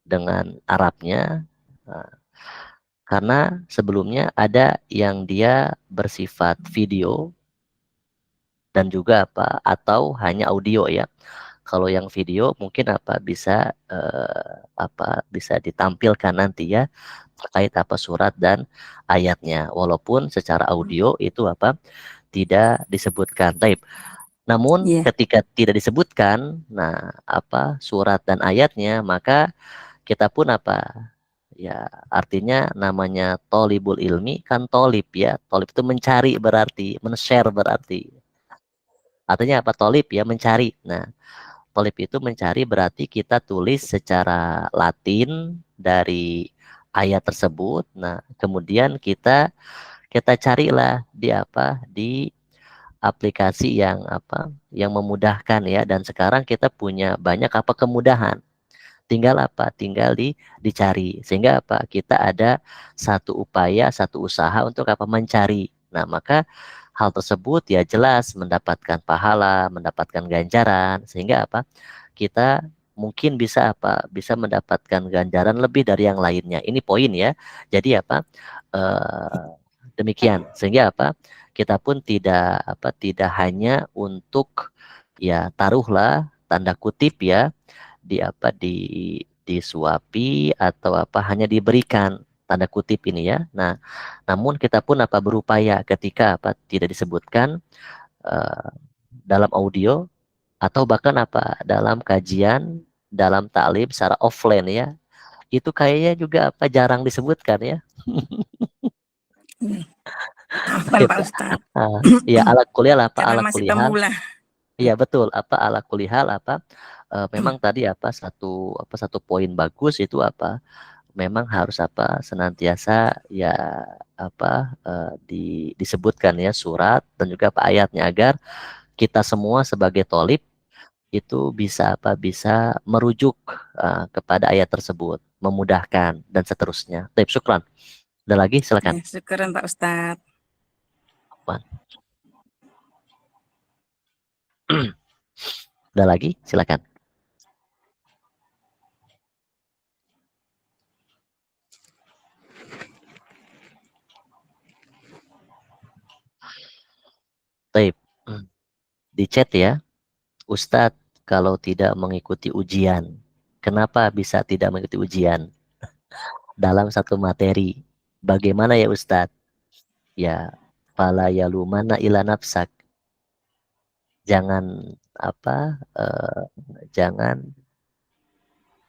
dengan Arabnya, karena sebelumnya ada yang dia bersifat video dan juga atau hanya audio ya. Kalau yang video mungkin bisa ditampilkan nanti ya terkait surat dan ayatnya, walaupun secara audio itu tidak disebutkan. Taib. Namun ketika tidak disebutkan surat dan ayatnya, maka kita pun ya artinya namanya tolibul ilmi kan tolib ya. Tolib itu mencari, berarti men-share, berarti artinya tolib ya, mencari. Nah, tolib itu mencari, berarti kita tulis secara Latin dari ayat tersebut. Nah, kemudian kita carilah di aplikasi yang memudahkan ya. Dan sekarang kita punya banyak kemudahan. Tinggal dicari, sehingga kita ada satu upaya, satu usaha untuk mencari. Nah, maka hal tersebut ya jelas mendapatkan pahala, mendapatkan ganjaran, sehingga kita mungkin bisa mendapatkan ganjaran lebih dari yang lainnya. Ini poin ya. Jadi demikian, sehingga kita pun tidak hanya untuk ya taruhlah tanda kutip ya disuapi atau hanya diberikan tanda kutip ini ya. Nah, namun kita pun berupaya ketika tidak disebutkan dalam audio atau bahkan dalam kajian, dalam taklim secara offline ya, itu kayaknya juga jarang disebutkan ya. Pak Ustaz. Ya ala kuliah Karena masih pemula. Iya betul, ala kulihal memang tadi satu poin bagus itu memang harus senantiasa ya disebutkan ya surat dan juga ayatnya agar kita semua sebagai tolib itu bisa merujuk kepada ayat tersebut, memudahkan dan seterusnya. Baik, syukran. Ada lagi, silakan. Syukuran Pak Ustadz. Ada lagi, silakan. Baik, di chat ya, Ustadz kalau tidak mengikuti ujian, kenapa bisa tidak mengikuti ujian dalam satu materi? Bagaimana ya Ustadz? Ya, fala yalumana ila nafsak. Jangan jangan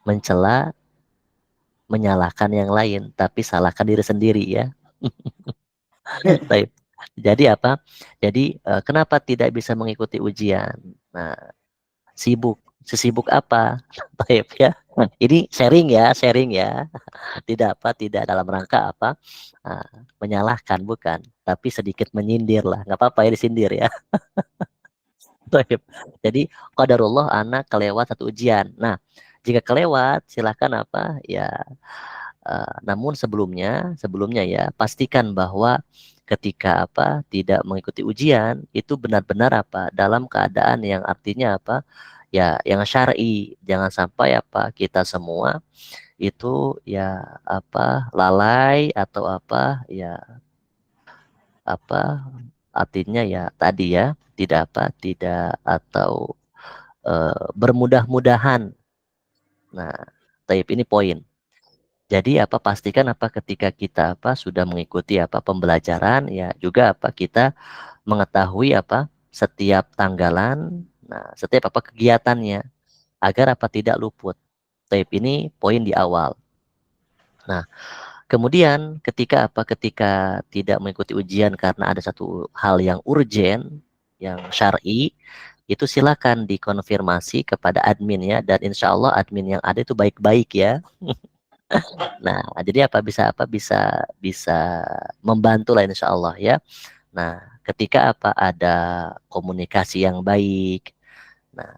mencela, menyalahkan yang lain, tapi salahkan diri sendiri ya. Baik. Jadi kenapa tidak bisa mengikuti ujian? Nah, sesibuk apa? Baik ya. Ini sharing ya. Tidak dalam rangka menyalahkan, bukan, tapi sedikit menyindir lah. Nggak apa-apa ya disindir ya. Baik. Jadi qadarullah anak kelewat satu ujian. Nah, jika kelewat silahkan namun sebelumnya ya pastikan bahwa ketika tidak mengikuti ujian itu benar-benar dalam keadaan yang artinya ya yang syar'i. Jangan sampai kita semua itu ya lalai atau ya artinya ya tadi ya tidak atau bermudah-mudahan. Nah, ini poin. Jadi pastikan ketika kita sudah mengikuti pembelajaran ya juga kita mengetahui setiap tanggalan, nah setiap kegiatannya agar tidak luput. Ini poin di awal. Nah, kemudian ketika tidak mengikuti ujian karena ada satu hal yang urgen, yang syar'i, itu silakan dikonfirmasi kepada admin ya, dan insya Allah admin yang ada itu baik-baik ya. Nah, jadi bisa membantu lah insya Allah ya. Nah, ketika ada komunikasi yang baik, nah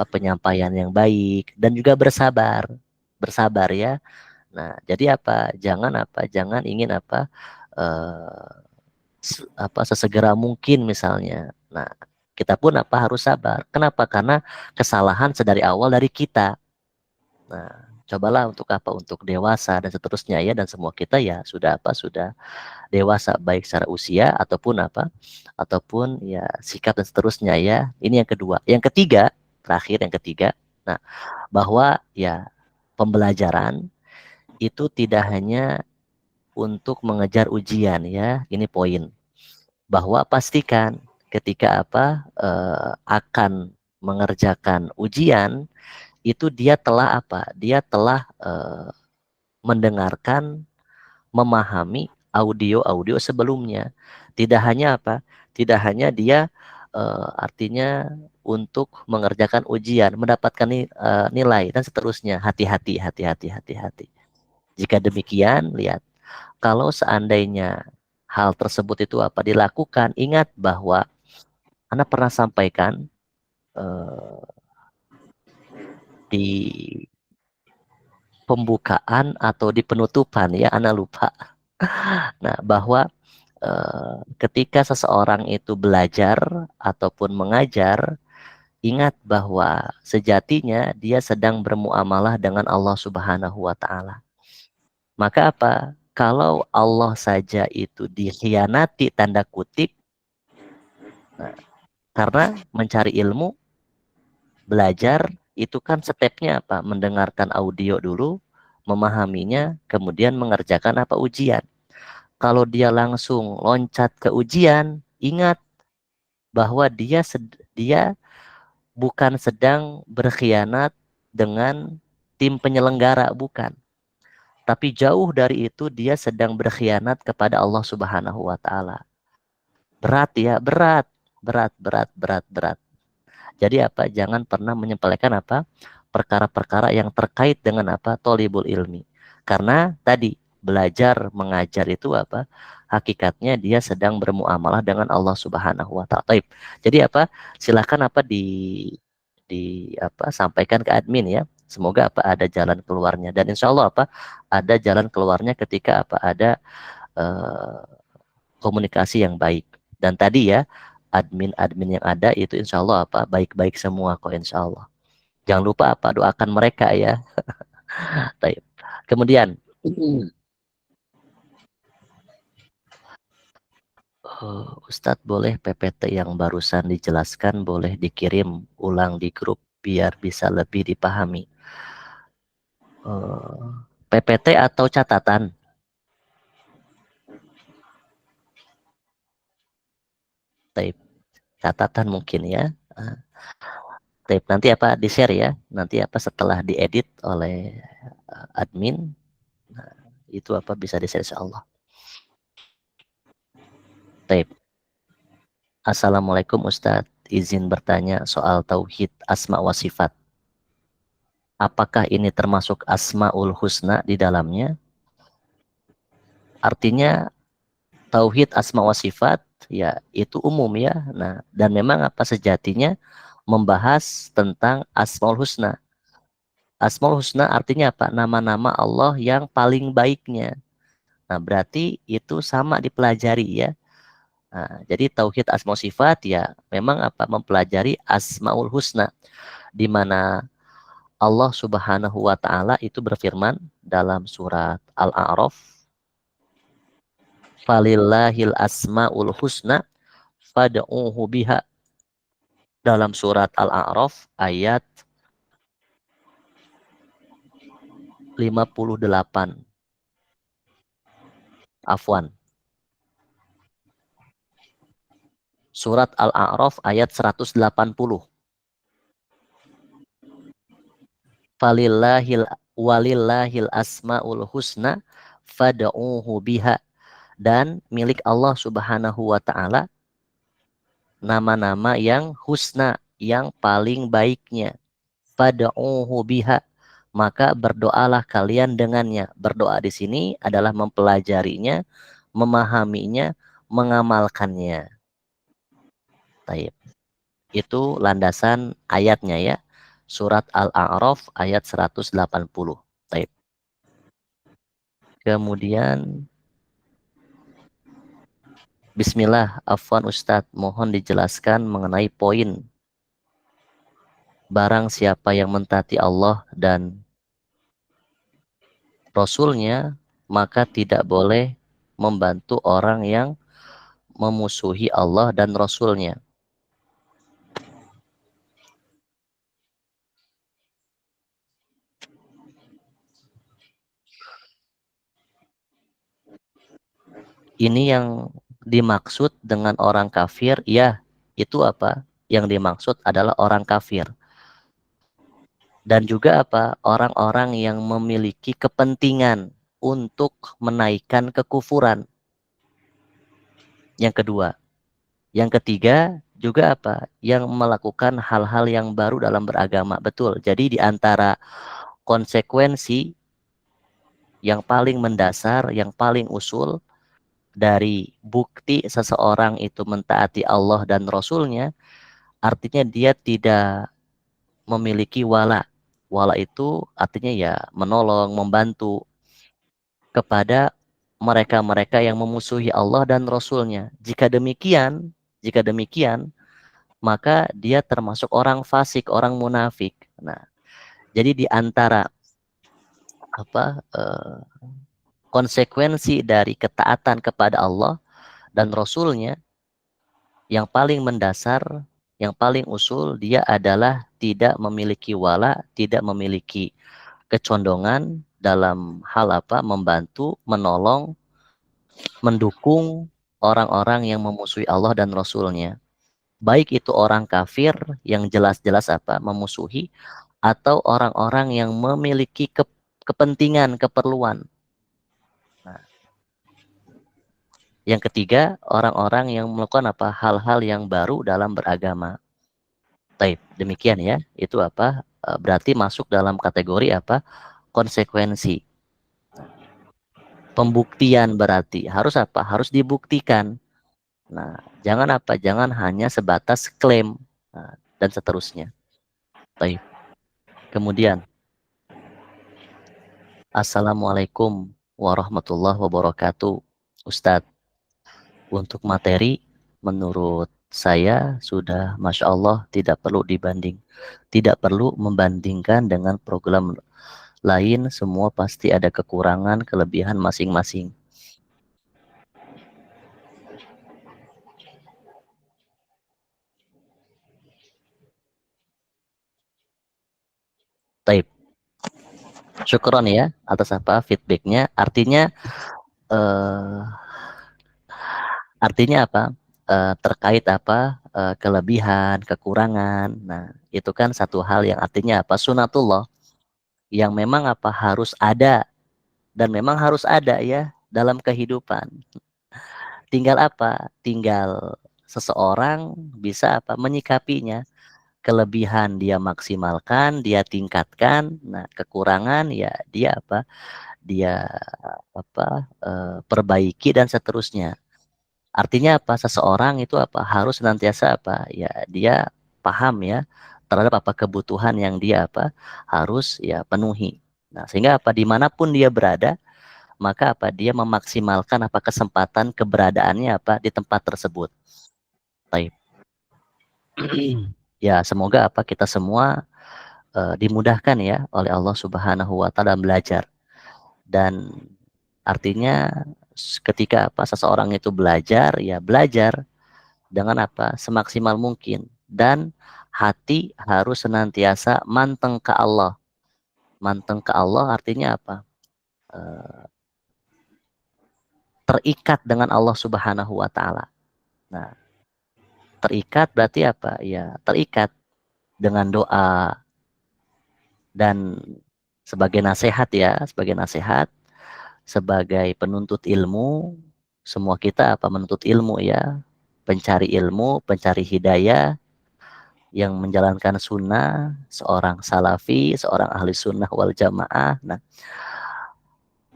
penyampaian yang baik dan juga bersabar ya. Nah, jadi jangan ingin sesegera mungkin misalnya. Nah, kita pun harus sabar. Kenapa? Karena kesalahan sedari awal dari kita. Nah, cobalah untuk dewasa dan seterusnya ya, dan semua kita ya sudah dewasa baik secara usia ataupun ya sikap dan seterusnya ya. Ini yang kedua. Yang ketiga, nah bahwa ya pembelajaran itu tidak hanya untuk mengejar ujian ya. Ini poin. Bahwa pastikan ketika akan mengerjakan ujian itu dia telah mendengarkan, memahami audio sebelumnya. Tidak hanya dia artinya untuk mengerjakan ujian, mendapatkan nilai dan seterusnya. Hati-hati. Jika demikian, lihat, kalau seandainya hal tersebut itu dilakukan, ingat bahwa Anda pernah sampaikan di pembukaan atau di penutupan ya, Anda lupa. Nah, bahwa ketika seseorang itu belajar ataupun mengajar, ingat bahwa sejatinya dia sedang bermuamalah dengan Allah Subhanahu wa Ta'ala. Maka kalau Allah saja itu dikhianati tanda kutip, nah, karena mencari ilmu, belajar itu kan stepnya mendengarkan audio dulu, memahaminya, kemudian mengerjakan ujian. Kalau dia langsung loncat ke ujian, ingat bahwa dia bukan sedang berkhianat dengan tim penyelenggara, bukan. Tapi jauh dari itu dia sedang berkhianat kepada Allah Subhanahu wa Ta'ala. Berat ya, berat. Jadi apa? Jangan pernah menyepelekan apa? Perkara-perkara yang terkait dengan apa? Thalibul ilmi. Karena tadi belajar mengajar itu apa? Hakikatnya dia sedang bermuamalah dengan Allah Subhanahu wa taala. Taib. Jadi apa? Silakan apa di apa sampaikan ke admin ya. Semoga apa ada jalan keluarnya dan insya Allah apa ada jalan keluarnya ketika apa ada eh, komunikasi yang baik. Dan tadi ya admin-admin yang ada itu insya Allah apa baik-baik semua kok insya Allah. Jangan lupa apa doakan mereka ya. Taib. Kemudian Ustadz boleh PPT yang barusan dijelaskan boleh dikirim ulang di grup biar bisa lebih dipahami. PPT atau catatan? Taib. Catatan mungkin ya. Taib. Nanti apa di share ya. Nanti apa setelah diedit oleh admin. Nah, itu apa bisa di share insya Allah. Taib. Assalamualaikum Ustadz. Izin bertanya soal tauhid asma wa sifat. Apakah ini termasuk asmaul husna di dalamnya? Artinya tauhid asma wa sifat ya itu umum ya. Nah, dan memang apa sejatinya membahas tentang asmaul husna. Asmaul husna artinya apa? Nama-nama Allah yang paling baiknya. Nah, berarti itu sama dipelajari ya. Nah, jadi tauhid asma sifat ya memang apa mempelajari asmaul husna di mana Allah Subhanahu wa taala itu berfirman dalam surat Al-A'raf, "Falillahil asmaul husna fad'uhu biha." Dalam surat Al-A'raf ayat 58. Afwan. Surat Al-A'raf ayat 180. Walillahil asmaul husna fad'uhu biha. Dan milik Allah Subhanahu wa taala nama-nama yang husna, yang paling baiknya. Fad'uhu biha. Maka berdoalah kalian dengannya. Berdoa di sini adalah mempelajarinya, memahaminya, mengamalkannya. Taib. Itu landasan ayatnya ya. Surat Al-A'raf ayat 180. Taib. Kemudian Bismillah, afwan Ustadz, mohon dijelaskan mengenai poin barang siapa yang mentaati Allah dan Rasulnya, maka tidak boleh membantu orang yang memusuhi Allah dan Rasulnya. Ini yang dimaksud dengan orang kafir, ya itu apa? Yang dimaksud adalah orang kafir. Dan juga apa? Orang-orang yang memiliki kepentingan untuk menaikkan kekufuran. Yang kedua. Yang ketiga juga apa? Yang melakukan hal-hal yang baru dalam beragama. Betul. Jadi di antara konsekuensi yang paling mendasar, yang paling usul dari bukti seseorang itu mentaati Allah dan Rasulnya, artinya dia tidak memiliki wala. Wala itu artinya ya menolong, membantu kepada mereka-mereka yang memusuhi Allah dan Rasulnya. Jika demikian, maka dia termasuk orang fasik, orang munafik. Nah, jadi di antara konsekuensi dari ketaatan kepada Allah dan Rasulnya yang paling mendasar, yang paling usul, dia adalah tidak memiliki wala, tidak memiliki kecondongan dalam hal apa? Membantu, menolong, mendukung orang-orang yang memusuhi Allah dan Rasulnya. Baik itu orang kafir yang jelas-jelas apa? Memusuhi, atau orang-orang yang memiliki kepentingan, keperluan. Nah, yang ketiga, orang-orang yang melakukan apa? Hal-hal yang baru dalam beragama. Taib. Demikian ya. Itu apa? Berarti masuk dalam kategori apa? Konsekuensi. Pembuktian berarti harus apa? Harus dibuktikan. Nah, jangan apa? Jangan hanya sebatas klaim dan seterusnya. Taib. Kemudian, Assalamualaikum warahmatullahi wabarakatuh. Ustadz, untuk materi menurut saya sudah Masya Allah tidak perlu membandingkan dengan program lain, semua pasti ada kekurangan, kelebihan masing-masing. Taib. Syukron ya atas apa feedbacknya. Artinya apa? Terkait apa? Kelebihan, kekurangan. Nah, itu kan satu hal yang artinya apa? Sunatullah yang memang apa harus ada dan memang harus ada ya dalam kehidupan. Tinggal apa? Tinggal seseorang bisa apa? Menyikapinya. Kelebihan dia maksimalkan, dia tingkatkan. Nah, kekurangan ya dia apa? Dia perbaiki dan seterusnya. Artinya apa? Seseorang itu apa? Harus senantiasa apa? Ya, dia paham ya terhadap apa kebutuhan yang dia apa harus ya penuhi. Nah, sehingga apa dimanapun dia berada, maka apa dia memaksimalkan apa kesempatan keberadaannya apa di tempat tersebut. Baik. Ya, semoga apa kita semua dimudahkan ya oleh Allah Subhanahu wa taala belajar. Dan artinya ketika apa seseorang itu belajar, ya belajar dengan apa semaksimal mungkin dan hati harus senantiasa manteng ke Allah. Manteng ke Allah artinya apa? Terikat dengan Allah Subhanahu wa taala. Nah, terikat berarti apa? Ya, terikat dengan doa dan sebagai nasihat ya, sebagai penuntut ilmu, semua kita apa menuntut ilmu ya, pencari ilmu, pencari hidayah, yang menjalankan sunnah, seorang salafi, seorang ahli sunnah wal jamaah. Nah,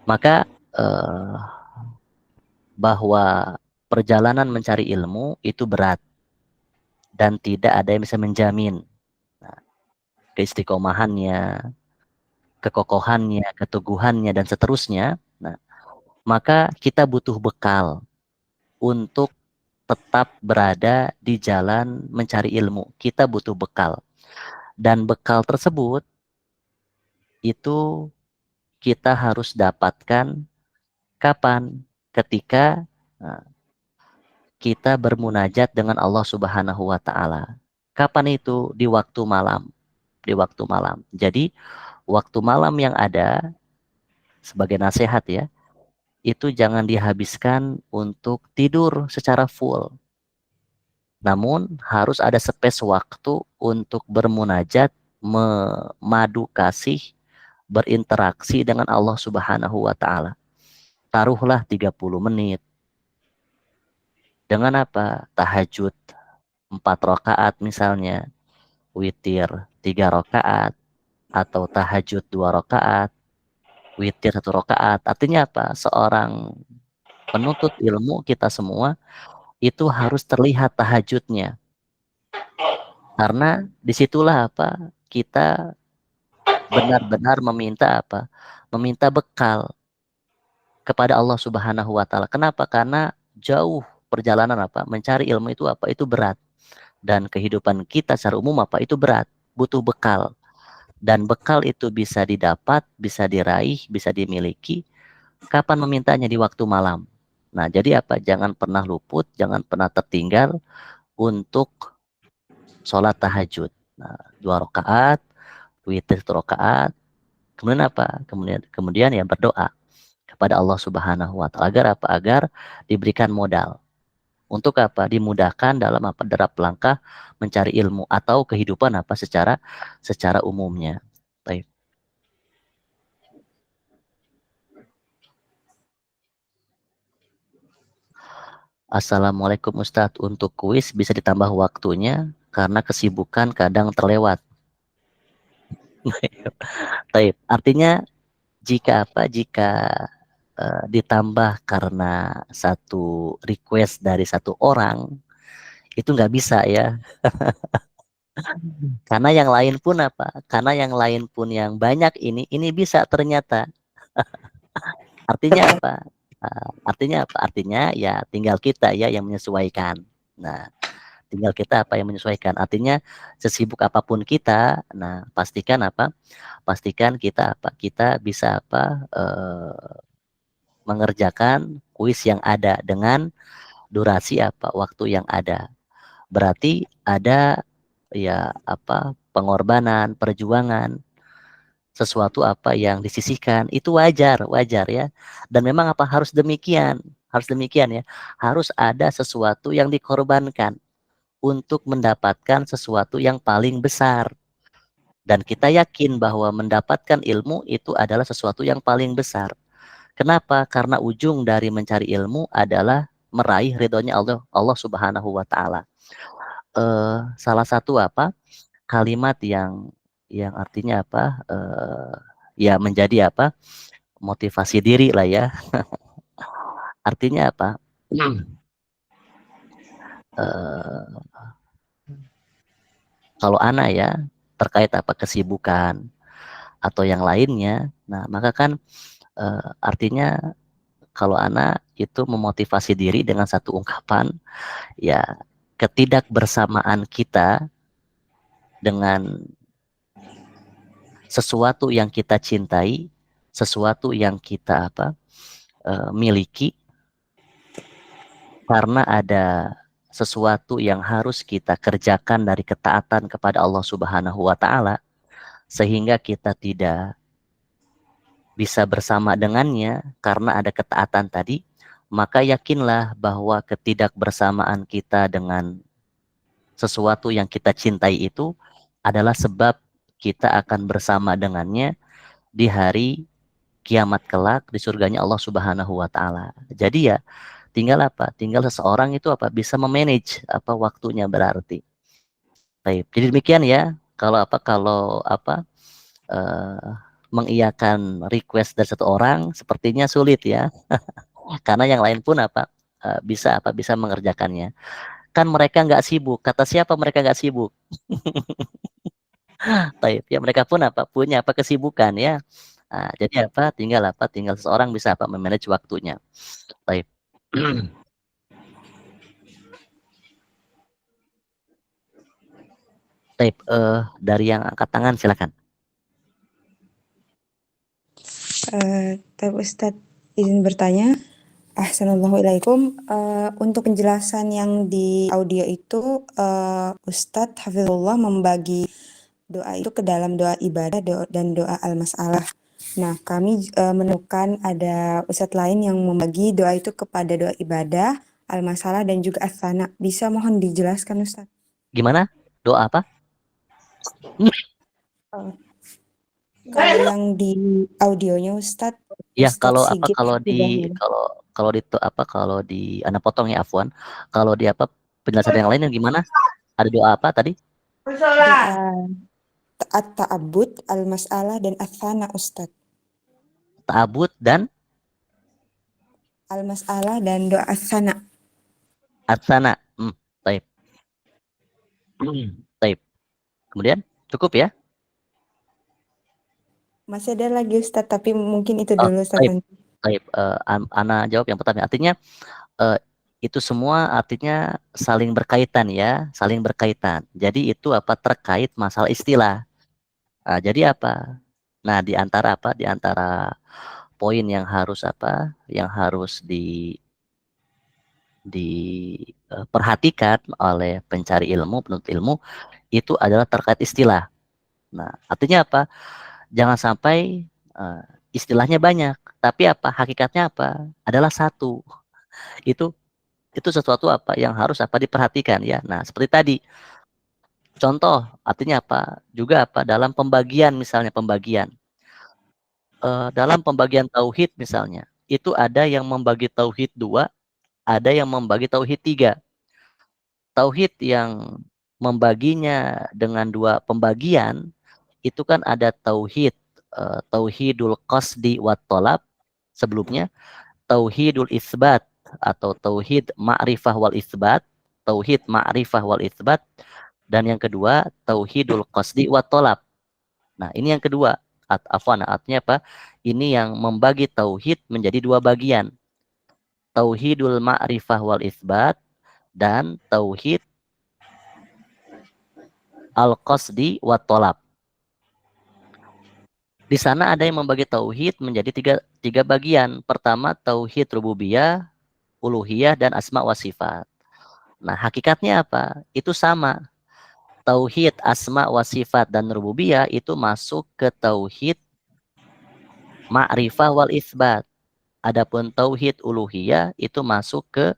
maka bahwa perjalanan mencari ilmu itu berat dan tidak ada yang bisa menjamin keistiqomahannya, kekokohannya, keteguhannya dan seterusnya. Nah, maka kita butuh bekal untuk tetap berada di jalan mencari ilmu. Kita butuh bekal. Dan bekal tersebut itu kita harus dapatkan kapan? Ketika kita bermunajat dengan Allah Subhanahu wa taala. Kapan itu? Di waktu malam. Di waktu malam. Jadi waktu malam yang ada sebagai nasihat ya, itu jangan dihabiskan untuk tidur secara full. Namun harus ada space waktu untuk bermunajat, memadu kasih, berinteraksi dengan Allah Subhanahu wa taala. Taruhlah 30 menit. Dengan apa? Tahajud 4 rakaat misalnya, witir 3 rakaat, atau tahajud 2 rakaat, witir 1 rakaat. Artinya apa? Seorang penuntut ilmu kita semua itu harus terlihat tahajudnya. Karena disitulah apa? Kita benar-benar meminta apa? Meminta bekal kepada Allah Subhanahu wa taala. Kenapa? Karena jauh perjalanan apa? Mencari ilmu itu apa? Itu berat. Dan kehidupan kita secara umum apa? Itu berat, butuh bekal. Dan bekal itu bisa didapat, bisa diraih, bisa dimiliki. Kapan memintanya? Di waktu malam. Nah, jadi apa? Jangan pernah luput, jangan pernah tertinggal untuk sholat tahajud. Nah, 2 rakaat, witir 1 rakaat. Kemudian apa? Kemudian ya berdoa kepada Allah Subhanahu wa taala agar apa? Agar diberikan modal. Untuk apa? Dimudahkan dalam apa? Derap langkah mencari ilmu atau kehidupan apa secara umumnya. Baik. Assalamualaikum Ustadz, untuk kuis bisa ditambah waktunya karena kesibukan kadang terlewat. Taib. Artinya jika ditambah karena satu request dari satu orang, itu nggak bisa ya. Karena yang lain pun Karena yang lain pun yang banyak ini bisa ternyata. Artinya apa? Artinya ya tinggal kita ya yang menyesuaikan. Nah, tinggal kita yang menyesuaikan. Artinya sesibuk apapun kita, nah pastikan Pastikan kita bisa mengerjakan kuis yang ada dengan durasi waktu yang ada. Berarti ada ya pengorbanan, perjuangan, sesuatu yang disisihkan, itu wajar ya. Dan memang harus demikian ya. Harus ada sesuatu yang dikorbankan untuk mendapatkan sesuatu yang paling besar. Dan kita yakin bahwa mendapatkan ilmu itu adalah sesuatu yang paling besar. Kenapa? Karena ujung dari mencari ilmu adalah meraih ridhonya Allah Subhanahu wa taala. Salah satu kalimat yang artinya ya menjadi motivasi diri lah ya. Artinya kalau ana ya terkait kesibukan atau yang lainnya, nah maka kan artinya kalau ana itu memotivasi diri dengan satu ungkapan, ya ketidakbersamaan kita dengan sesuatu yang kita cintai, sesuatu yang kita miliki, karena ada sesuatu yang harus kita kerjakan dari ketaatan kepada Allah Subhanahu wa taala, sehingga kita tidak bisa bersama dengannya karena ada ketaatan tadi, maka yakinlah bahwa ketidakbersamaan kita dengan sesuatu yang kita cintai itu adalah sebab kita akan bersama dengannya di hari kiamat kelak di surganya Allah Subhanahu wa taala. Jadi ya tinggal tinggal seseorang itu bisa memanage waktunya berarti. Baik. Jadi demikian ya. Kalau mengiyakan request dari satu orang sepertinya sulit ya. Karena yang lain pun bisa mengerjakannya. Kan mereka nggak sibuk. Kata siapa mereka nggak sibuk? Baik. Ya mereka pun punya kesibukan ya. Nah, jadi tinggal seseorang bisa memanage waktunya. Baik. Baik, dari yang angkat tangan silakan. Ustadz izin bertanya. Assalamualaikum. Untuk penjelasan yang di audio itu, Ustadz Hafizullah membagi doa itu ke dalam doa ibadah dan doa al-mas'alah. Nah, kami menemukan ada Ustadz lain yang membagi doa itu kepada doa ibadah, al-masalah, dan juga as-sana. Bisa mohon dijelaskan, Ustadz? Gimana? Doa apa? Kalau yang di audionya Ustadz, Ya, Ustadz kalau di Anda potong ya, afwan. Kalau di penjelasan yang lain yang gimana? Ada doa apa tadi? Doa at-ta'abbud, al-mas'alah, dan as-sana, Ustadz. Ta'abbud dan Al-mas'alah dan doa as-sana. as-sana. Baik. Baik. Kemudian cukup ya? Masih ada lagi Ustadz, tapi mungkin itu dulu Ustadz. Baik. Ana jawab yang pertama. Artinya itu semua artinya saling berkaitan ya, saling berkaitan. Jadi itu terkait masalah istilah. Jadi Nah, di antara poin yang harus diperhatikan oleh pencari ilmu, penuntut ilmu itu adalah terkait istilah. Nah, artinya jangan sampai istilahnya banyak, tapi hakikatnya adalah satu. Itu sesuatu yang harus diperhatikan ya. Nah, seperti tadi contoh, artinya juga dalam pembagian, misalnya pembagian dalam pembagian tauhid misalnya, itu ada yang membagi tauhid 2, ada yang membagi tauhid 3. Tauhid yang membaginya dengan dua pembagian, itu kan ada tauhid, tauhidul qasdi wat tolab sebelumnya, tauhidul isbat atau tauhid ma'rifah wal isbat, tauhid ma'rifah wal isbat, dan yang kedua tauhidul qasdi wat tolab. Nah, ini yang kedua. Artinya apa? Ini yang membagi tauhid menjadi dua bagian. Tauhidul ma'rifah wal isbat dan tauhid al-qasdi wat tolab. Di sana ada yang membagi tauhid menjadi tiga bagian. Pertama, tauhid rububiyah, uluhiyah, dan asma wa sifat. Nah, hakikatnya apa? Itu sama. Tauhid asma wa sifat dan rububiyah itu masuk ke tauhid ma'rifah wal isbat. Adapun tauhid uluhiyah itu masuk ke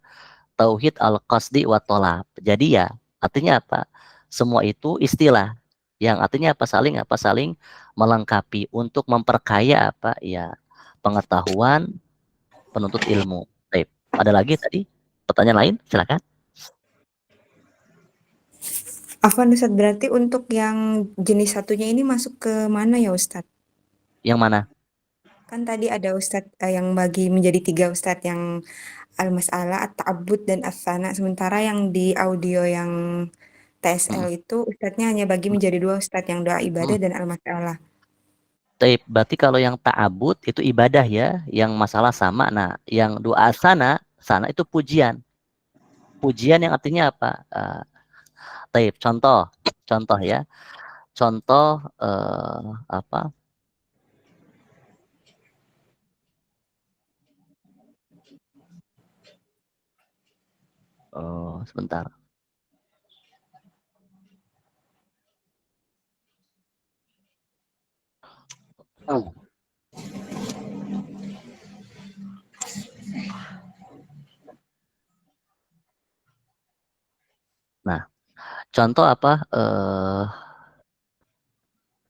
tauhid al-qasdi wa tolab. Jadi ya, artinya apa? Semua itu istilah yang artinya apa? Saling melengkapi untuk memperkaya apa? Ya, pengetahuan penuntut ilmu. Baik. Ada lagi tadi pertanyaan lain? Silakan. Afwan Ustadz, berarti untuk yang jenis satunya ini masuk ke mana ya Ustadz? Yang mana? Kan tadi ada Ustadz yang bagi menjadi 3 Ustadz, yang al-mas'alah, at-ta'abbud, dan as-sana. Sementara yang di audio yang TSL itu Ustadznya hanya bagi menjadi 2 Ustadz, yang doa ibadah dan al-mas'alah. Berarti kalau yang ta'abud itu ibadah ya, yang masalah sama. Nah, yang doa sana itu pujian. Pujian yang artinya apa? Contoh ya. Contoh apa? Oh, sebentar. Oh. Nah, contoh apa?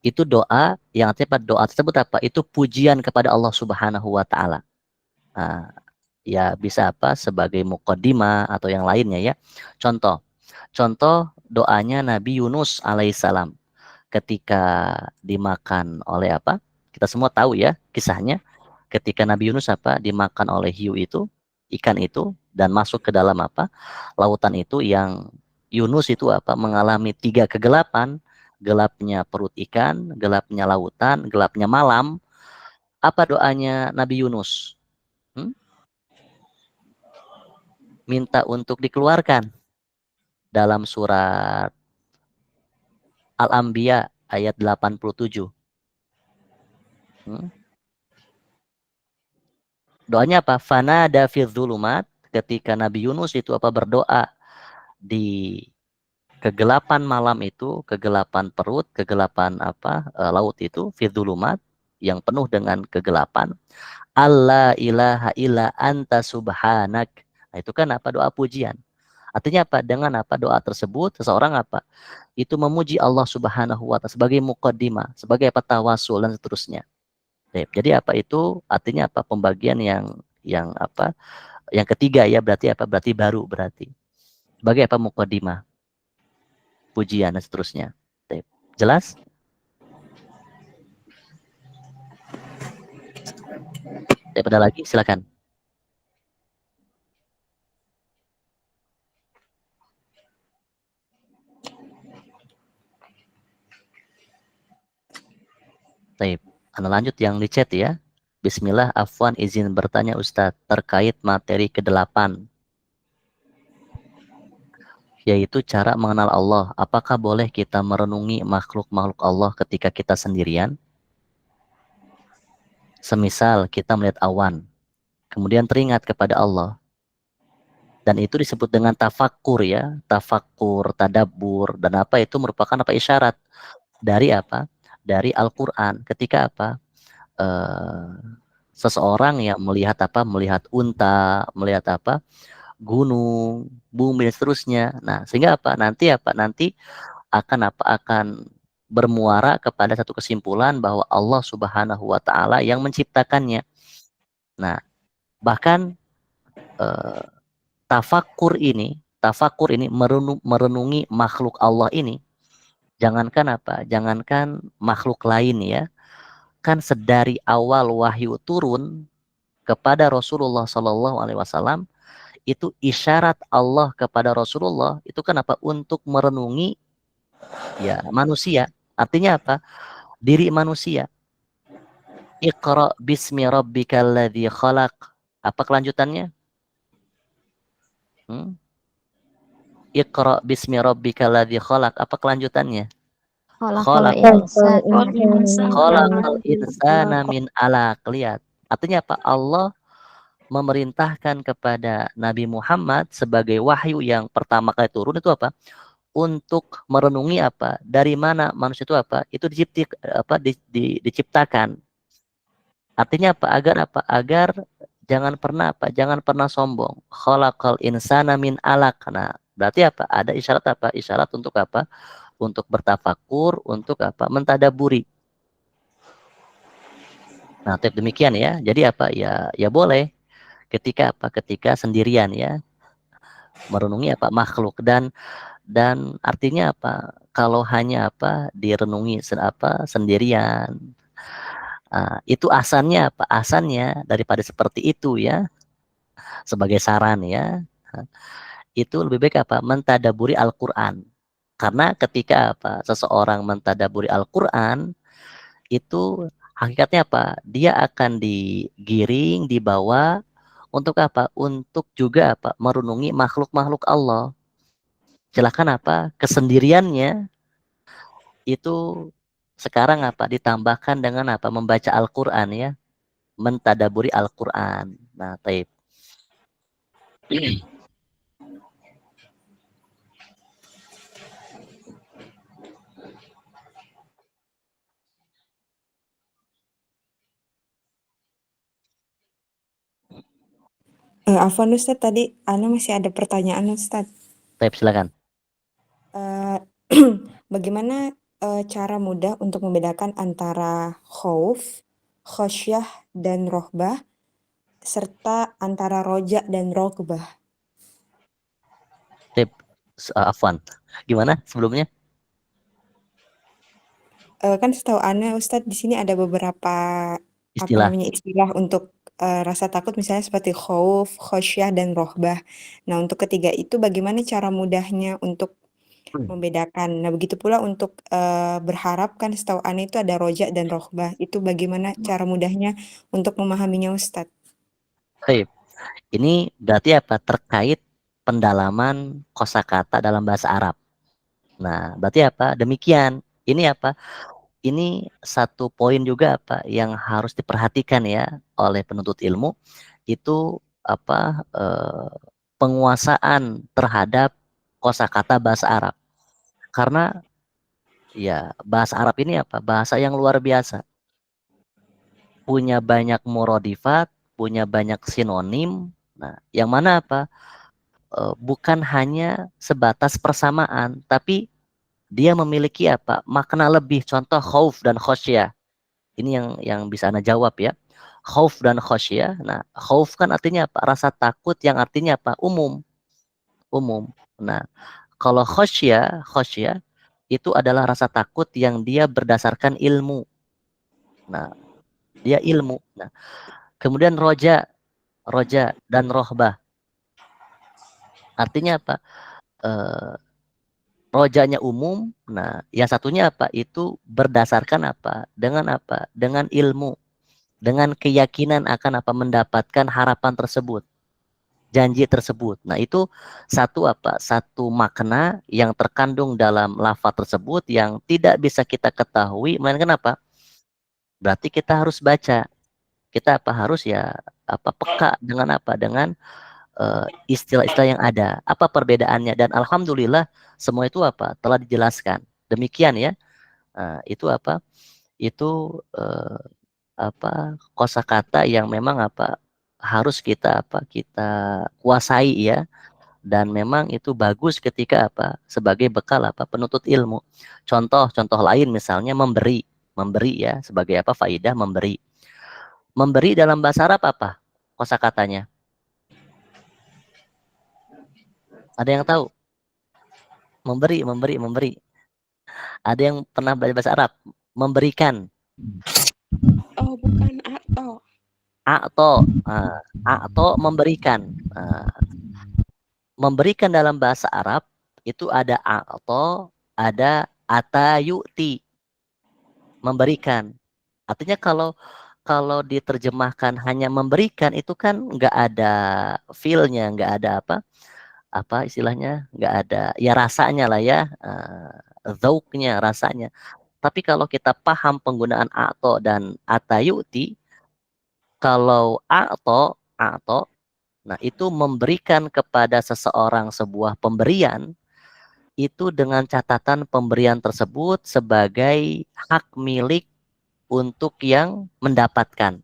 Itu doa yang artinya doa tersebut apa? Itu pujian kepada Allah Subhanahu wa taala. Nah, ya bisa apa? Sebagai muqaddimah atau yang lainnya ya. Contoh doanya Nabi Yunus alaihissalam ketika dimakan oleh apa? Kita semua tahu ya kisahnya. Ketika Nabi Yunus apa? Dimakan oleh hiu itu, ikan itu, dan masuk ke dalam apa? Lautan itu, yang Yunus itu apa? Mengalami 3 kegelapan. Gelapnya perut ikan, gelapnya lautan, gelapnya malam. Apa doanya Nabi Yunus? Minta untuk dikeluarkan. Dalam surat Al-Anbiya ayat 87. Doanya apa? Fanada fi dzulumat, ketika Nabi Yunus itu apa? Berdoa di kegelapan malam itu, kegelapan perut, kegelapan apa? Laut itu, fi dzulumat, yang penuh dengan kegelapan. Allah ilaha illa anta subhanak. Nah, itu kan apa? Doa pujian. Artinya apa? Dengan apa? Doa tersebut seseorang apa? Itu memuji Allah Subhanahu wa taala sebagai muqaddimah, sebagai apa? Tawasul dan seterusnya. Jadi apa itu? Artinya apa? Pembagian yang apa? Yang ketiga ya, berarti apa? Berarti baru berarti. Sebagai apa? Muqaddimah, pujian dan seterusnya. Jelas? Ada lagi? Silakan. Baik, Anda lanjut yang di chat ya. Bismillah, afwan izin bertanya Ustadz terkait materi ke-8, yaitu cara mengenal Allah. Apakah boleh kita merenungi makhluk-makhluk Allah ketika kita sendirian? Semisal kita melihat awan, kemudian teringat kepada Allah. Dan itu disebut dengan tafakkur ya, tafakkur, tadabbur, dan apa itu merupakan apa? Isyarat dari apa? Dari Al-Quran. Ketika apa? Seseorang yang melihat apa? Melihat unta, melihat apa? Gunung, bumi, dan seterusnya. Nah, sehingga apa? Nanti akan apa? Akan bermuara kepada satu kesimpulan bahwa Allah Subhanahu wa taala yang menciptakannya. Nah, bahkan tafakkur bertafakur ini, merenungi makhluk Allah ini, jangankan apa, jangankan makhluk lain ya, kan sedari awal wahyu turun kepada Rasulullah Shallallahu Alaihi Wasallam itu isyarat Allah kepada Rasulullah itu kan apa, untuk merenungi ya manusia. Artinya apa? Diri manusia. Iqra bismi rabbikal ladzi khalaq. Apa kelanjutannya? Iqra bismi rabbikal ladzi khalaq. Apa kelanjutannya? Khalaqal Khalaqal insana min alaq. Lihat. Artinya apa? Allah memerintahkan kepada Nabi Muhammad sebagai wahyu yang pertama kali turun itu apa? Untuk merenungi apa? Dari mana manusia itu apa? Itu diciptakan. Artinya apa? Agar apa? Agar jangan pernah apa? Jangan pernah sombong. Khalaqal insana min alaq. Nah, berarti apa? Ada isyarat apa? Isyarat untuk apa? Untuk bertafakur, untuk apa? Mentadaburi. Nah, demikian ya. Jadi apa? Ya boleh ketika apa? Ketika sendirian ya. Merenungi apa? Makhluk dan artinya apa? Kalau hanya apa? Direnungi sendirian. Itu asannya apa? Asannya daripada seperti itu ya. Sebagai saran ya. Itu lebih baik apa? Mentadaburi Al-Qur'an. Karena ketika apa? Seseorang mentadaburi Al-Qur'an itu hakikatnya apa? Dia akan digiring, dibawa untuk apa? Untuk juga apa? Merenungi makhluk-makhluk Allah. Silakan apa? Kesendiriannya itu sekarang apa? Ditambahkan dengan apa? Membaca Al-Qur'an ya. Mentadaburi Al-Qur'an. Nah, taib. Afwan Ustadz, tadi Ana masih ada pertanyaan Ustadz. Taib, silakan. Bagaimana cara mudah untuk membedakan antara khauf, khosyah, dan rohbah, serta antara roja dan rogbah? Taib, Afwan. Gimana sebelumnya? Kan setahu Ana Ustadz di sini ada beberapa Istilah. istilah untuk rasa takut misalnya seperti khauf, khosyah, dan rohbah. Nah, untuk ketiga itu bagaimana cara mudahnya untuk membedakan? Nah, begitu pula untuk berharap kan setahu Ana itu ada roja dan rohbah. Itu bagaimana cara mudahnya untuk memahaminya Ustadz? Taib. Ini berarti apa? Terkait pendalaman kosakata dalam bahasa Arab. Nah, berarti apa? Demikian. Ini apa? Ini satu poin juga apa yang harus diperhatikan ya oleh penuntut ilmu, itu apa? Penguasaan terhadap kosakata bahasa Arab. Karena ya bahasa Arab ini apa? Bahasa yang luar biasa. Punya banyak muradifat, punya banyak sinonim. Nah, yang mana apa? Bukan hanya sebatas persamaan, tapi dia memiliki apa? Makna lebih. Contoh khauf dan khosyah. Ini yang bisa Anda jawab ya. Khauf dan khosyah. Nah, khauf kan artinya apa? Rasa takut yang artinya apa? Umum. Nah, kalau khosyah itu adalah rasa takut yang dia berdasarkan ilmu. Nah, dia ilmu. Nah, kemudian roja dan rohbah. Artinya apa? Rojanya umum. Nah, yang satunya apa? Itu berdasarkan apa? Dengan apa? Dengan ilmu. Dengan keyakinan akan apa? Mendapatkan harapan tersebut. Janji tersebut. Nah, itu satu apa? Satu makna yang terkandung dalam lafaz tersebut yang tidak bisa kita ketahui, melainkan apa? Berarti kita harus baca. Kita apa? Harus ya apa? Peka dengan apa? Dengan istilah-istilah yang ada. Apa perbedaannya? Dan alhamdulillah semua itu apa? Telah dijelaskan. Demikian ya. Itu apa? Itu apa? Kosakata yang memang apa? Harus kita apa? Kita kuasai ya. Dan memang itu bagus ketika apa? Sebagai bekal apa? Penuntut ilmu. Contoh lain misalnya memberi ya, sebagai apa? Faidah memberi. Memberi dalam bahasa Arab apa? Kosakatanya. Ada yang tahu? Memberi. Ada yang pernah belajar bahasa Arab? Memberikan. Oh, bukan atau. Atau memberikan. Memberikan dalam bahasa Arab itu ada atau ada atayuti. Memberikan. Artinya kalau diterjemahkan hanya memberikan itu kan nggak ada feel-nya, nggak ada apa istilahnya, nggak ada ya rasanya lah ya, zauknya, rasanya. Tapi kalau kita paham penggunaan atau dan atayuti, kalau atau, nah itu memberikan kepada seseorang sebuah pemberian, itu dengan catatan pemberian tersebut sebagai hak milik untuk yang mendapatkan.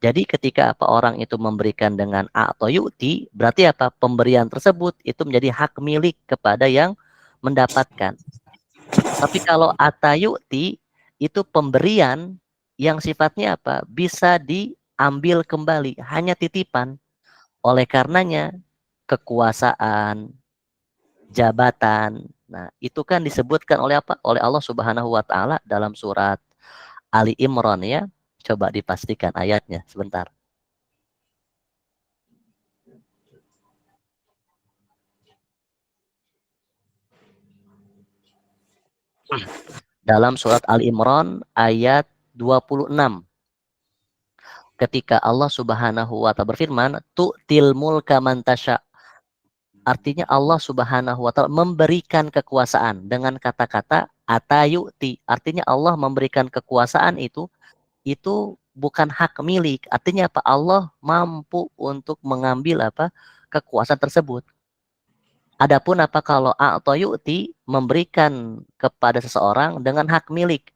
Jadi ketika orang itu memberikan dengan atau yu'ti, berarti pemberian tersebut itu menjadi hak milik kepada yang mendapatkan. Tapi kalau atayu'ti itu pemberian yang sifatnya bisa diambil kembali, hanya titipan. Oleh karenanya kekuasaan, jabatan, nah itu kan disebutkan oleh oleh Allah Subhanahu wa taala dalam surat Ali Imran ya. Coba dipastikan ayatnya sebentar. Dalam surat Ali Imran ayat 26. Ketika Allah Subhanahu wa taala berfirman, tu'til mulka man tasya. Artinya Allah Subhanahu wa taala memberikan kekuasaan dengan kata-kata atayuti. Artinya Allah memberikan kekuasaan itu bukan hak milik. Artinya Allah mampu untuk mengambil kekuasaan tersebut. Adapun kalau a'tayu'ti memberikan kepada seseorang dengan hak milik.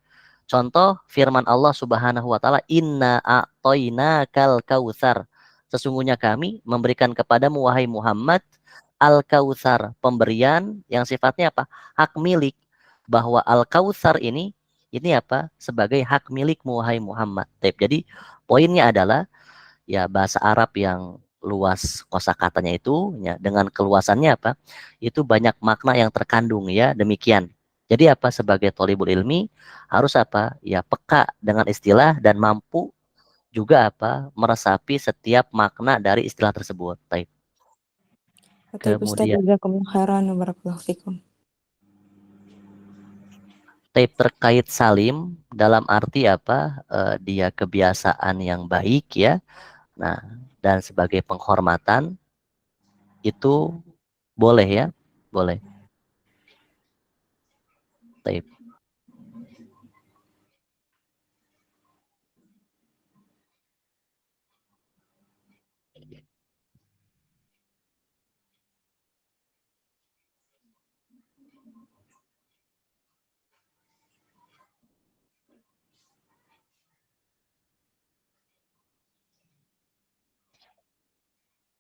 Contoh firman Allah Subhanahu wa taala, inna a'tainakal kautsar. Sesungguhnya kami memberikan kepadamu wahai Muhammad al-kautsar, pemberian yang sifatnya hak milik, bahwa al-kautsar ini sebagai hak milikmu wahai Muhammad. Jadi poinnya adalah ya bahasa Arab yang luas kosakatanya itu ya, dengan keluasannya itu banyak makna yang terkandung ya, demikian. Jadi sebagai thalibul ilmi harus ya peka dengan istilah dan mampu juga meresapi setiap makna dari istilah tersebut. Kemudian terkait salim dalam arti dia kebiasaan yang baik ya. Nah, dan sebagai penghormatan itu boleh ya, boleh. Taib.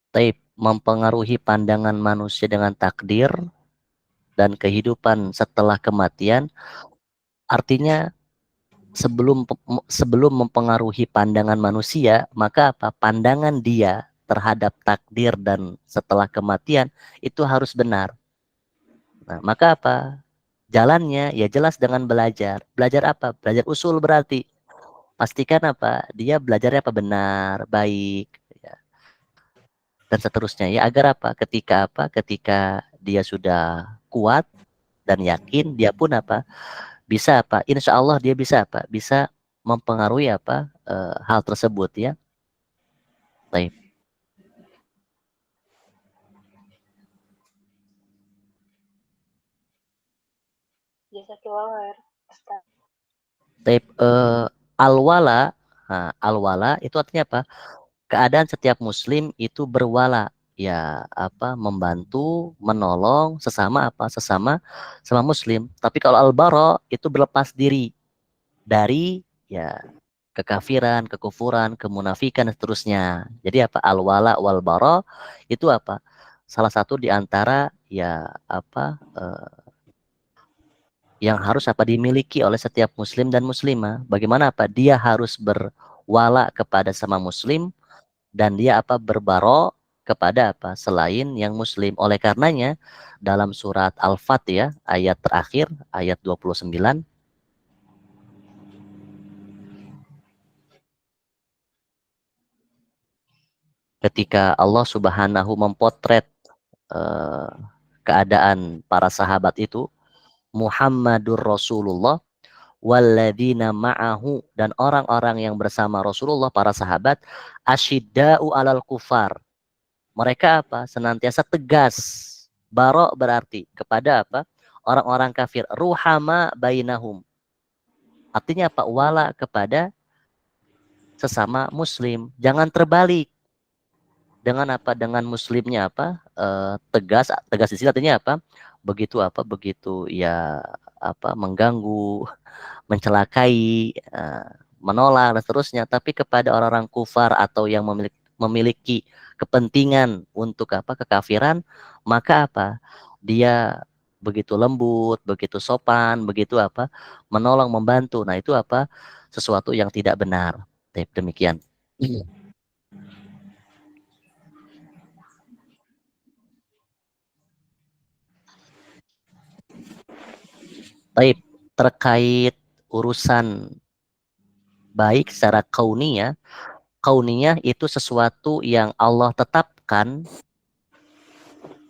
Taib, mempengaruhi pandangan manusia dengan takdir dan kehidupan setelah kematian, artinya sebelum mempengaruhi pandangan manusia, maka pandangan dia terhadap takdir dan setelah kematian itu harus benar. Nah, maka jalannya ya jelas dengan belajar. Belajar Belajar usul berarti. Pastikan dia belajarnya benar, baik ya. Dan seterusnya ya, agar ketika dia sudah kuat dan yakin, dia pun bisa insya Allah dia bisa bisa mempengaruhi hal tersebut ya. Baik. Taib, al-wala, al-wala itu artinya keadaan setiap muslim itu berwala ya, membantu, menolong sesama sesama muslim. Tapi kalau al-bara itu berlepas diri dari ya kekafiran, kekufuran, kemunafikan dan seterusnya. Jadi al-wala wal bara itu salah satu di antara ya yang harus dimiliki oleh setiap muslim dan muslimah. Bagaimana dia harus berwala kepada sama muslim dan dia berbaro kepada apa? Selain yang muslim. Oleh karenanya dalam surat Al-Fat ya, ayat terakhir, ayat 29, ketika Allah Subhanahu mempotret keadaan para sahabat itu, Muhammadur Rasulullah walladzina ma'ahu, dan orang-orang yang bersama Rasulullah, para sahabat, asyidda'u alal kufar. Mereka apa? Senantiasa tegas. Baro berarti kepada apa? Orang-orang kafir. Ruhama bainahum. Artinya apa? Wala kepada sesama muslim. Jangan terbalik. Dengan apa? Dengan muslimnya apa? Tegas. Tegas di sini artinya apa? Begitu apa? Begitu ya apa? Mengganggu, mencelakai, menolak dan seterusnya. Tapi kepada orang-orang kufar atau yang memiliki kepentingan untuk apa? Kekafiran, maka apa? Dia begitu lembut, begitu sopan, begitu apa? Menolong, membantu. Nah, itu apa? Sesuatu yang tidak benar. Demikian. Baik, terkait urusan baik secara kauniyah, kauniyah itu sesuatu yang Allah tetapkan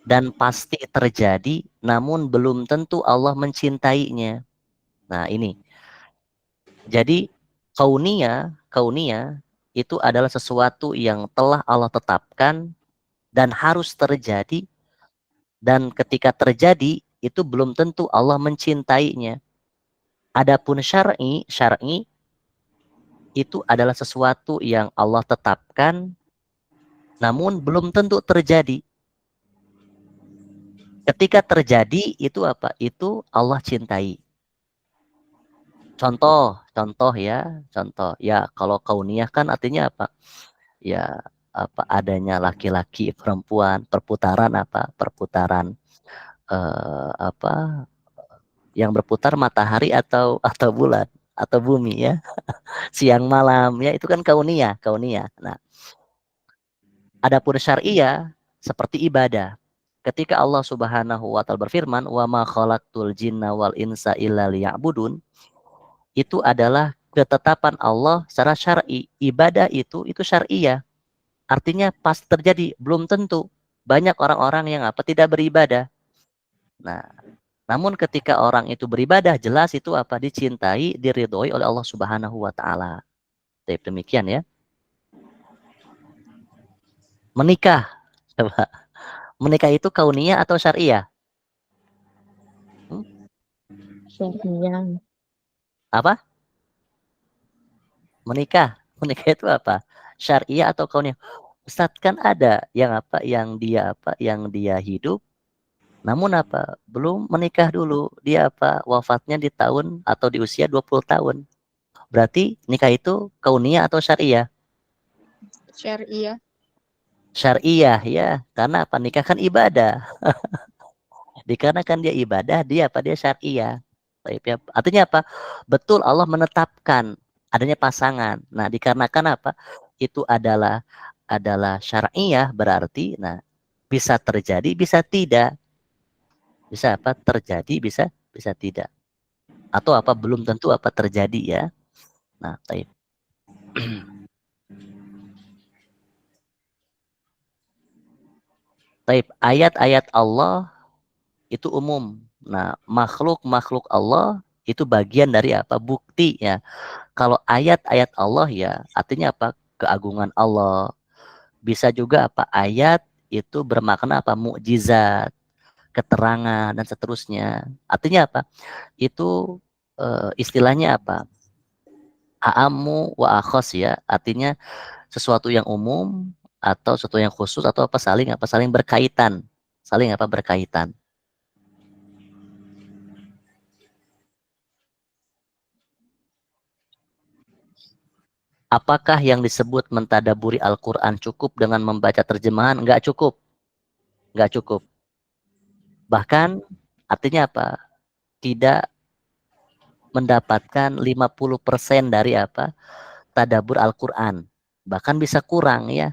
dan pasti terjadi, namun belum tentu Allah mencintainya. Nah, ini. Jadi kauniyah itu adalah sesuatu yang telah Allah tetapkan dan harus terjadi, dan ketika terjadi itu belum tentu Allah mencintainya. Adapun syar'i itu adalah sesuatu yang Allah tetapkan namun belum tentu terjadi. Ketika terjadi itu apa? Itu Allah cintai. Contoh ya, kalau kauniyah kan artinya apa? Ya, apa adanya laki-laki, perempuan, perputaran apa yang berputar matahari atau bulan atau bumi ya, siang malam ya, itu kan kauniyah. Nah, adapun syariah seperti ibadah. Ketika Allah Subhanahu wa taala berfirman, "Wa ma khalaqtul jinna wal insa illa liya'budun," itu adalah ketetapan Allah secara syar'i. Ibadah itu syariah. Artinya pas terjadi, belum tentu. Banyak orang-orang yang apa? Tidak beribadah. Nah, namun ketika orang itu beribadah, jelas itu apa? Dicintai, diridhoi oleh Allah Subhanahu wa taala. Demikian ya. Menikah. Coba. Menikah itu kauniyah atau syariah? Syariah. Apa? Menikah itu apa? Syariah atau kauniyah? Ustadz, kan ada yang apa? Yang dia hidup, namun apa? Belum menikah dulu. Dia apa? Wafatnya di tahun atau di usia 20 tahun. Berarti nikah itu kauniyah atau syariah? Syariah. Syariah ya, karena apa? Nikah kan ibadah. Dikarenakan dia ibadah, dia apa? Dia syariah. Artinya apa? Betul Allah menetapkan adanya pasangan. Nah, dikarenakan apa? Itu adalah syariah, berarti nah bisa terjadi, bisa tidak. Bisa apa? Terjadi, bisa tidak. Atau apa? Belum tentu apa terjadi ya. Nah, baik. Baik, ayat-ayat Allah itu umum. Nah, makhluk Allah itu bagian dari apa? Bukti ya. Kalau ayat-ayat Allah ya, artinya apa? Keagungan Allah. Bisa juga apa? Ayat itu bermakna apa? Mukjizat, keterangan dan seterusnya. Artinya apa? Itu istilahnya apa? A'ammu wa akhos ya. Artinya sesuatu yang umum atau sesuatu yang khusus atau saling berkaitan. Saling berkaitan. Apakah yang disebut mentadaburi Al-Quran cukup dengan membaca terjemahan? Enggak cukup. Bahkan artinya apa? Tidak mendapatkan 50% dari tadabur Al-Quran. Bahkan bisa kurang ya.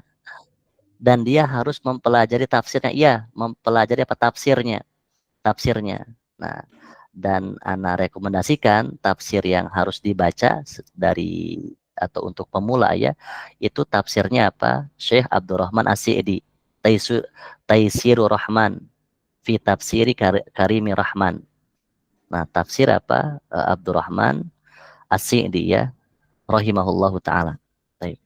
dan dia harus mempelajari tafsirnya. Iya, mempelajari apa tafsirnya. Nah, dan ana rekomendasikan tafsir yang harus dibaca dari atau untuk pemula ya, itu tafsirnya apa? Syekh Abdurrahman As-Sa'di, Taisirur Rahman fi Tafsiri Karimi Rahman. Nah, tafsir apa? Abdurrahman As-Sa'di ya, rahimahullahu taala. Baik.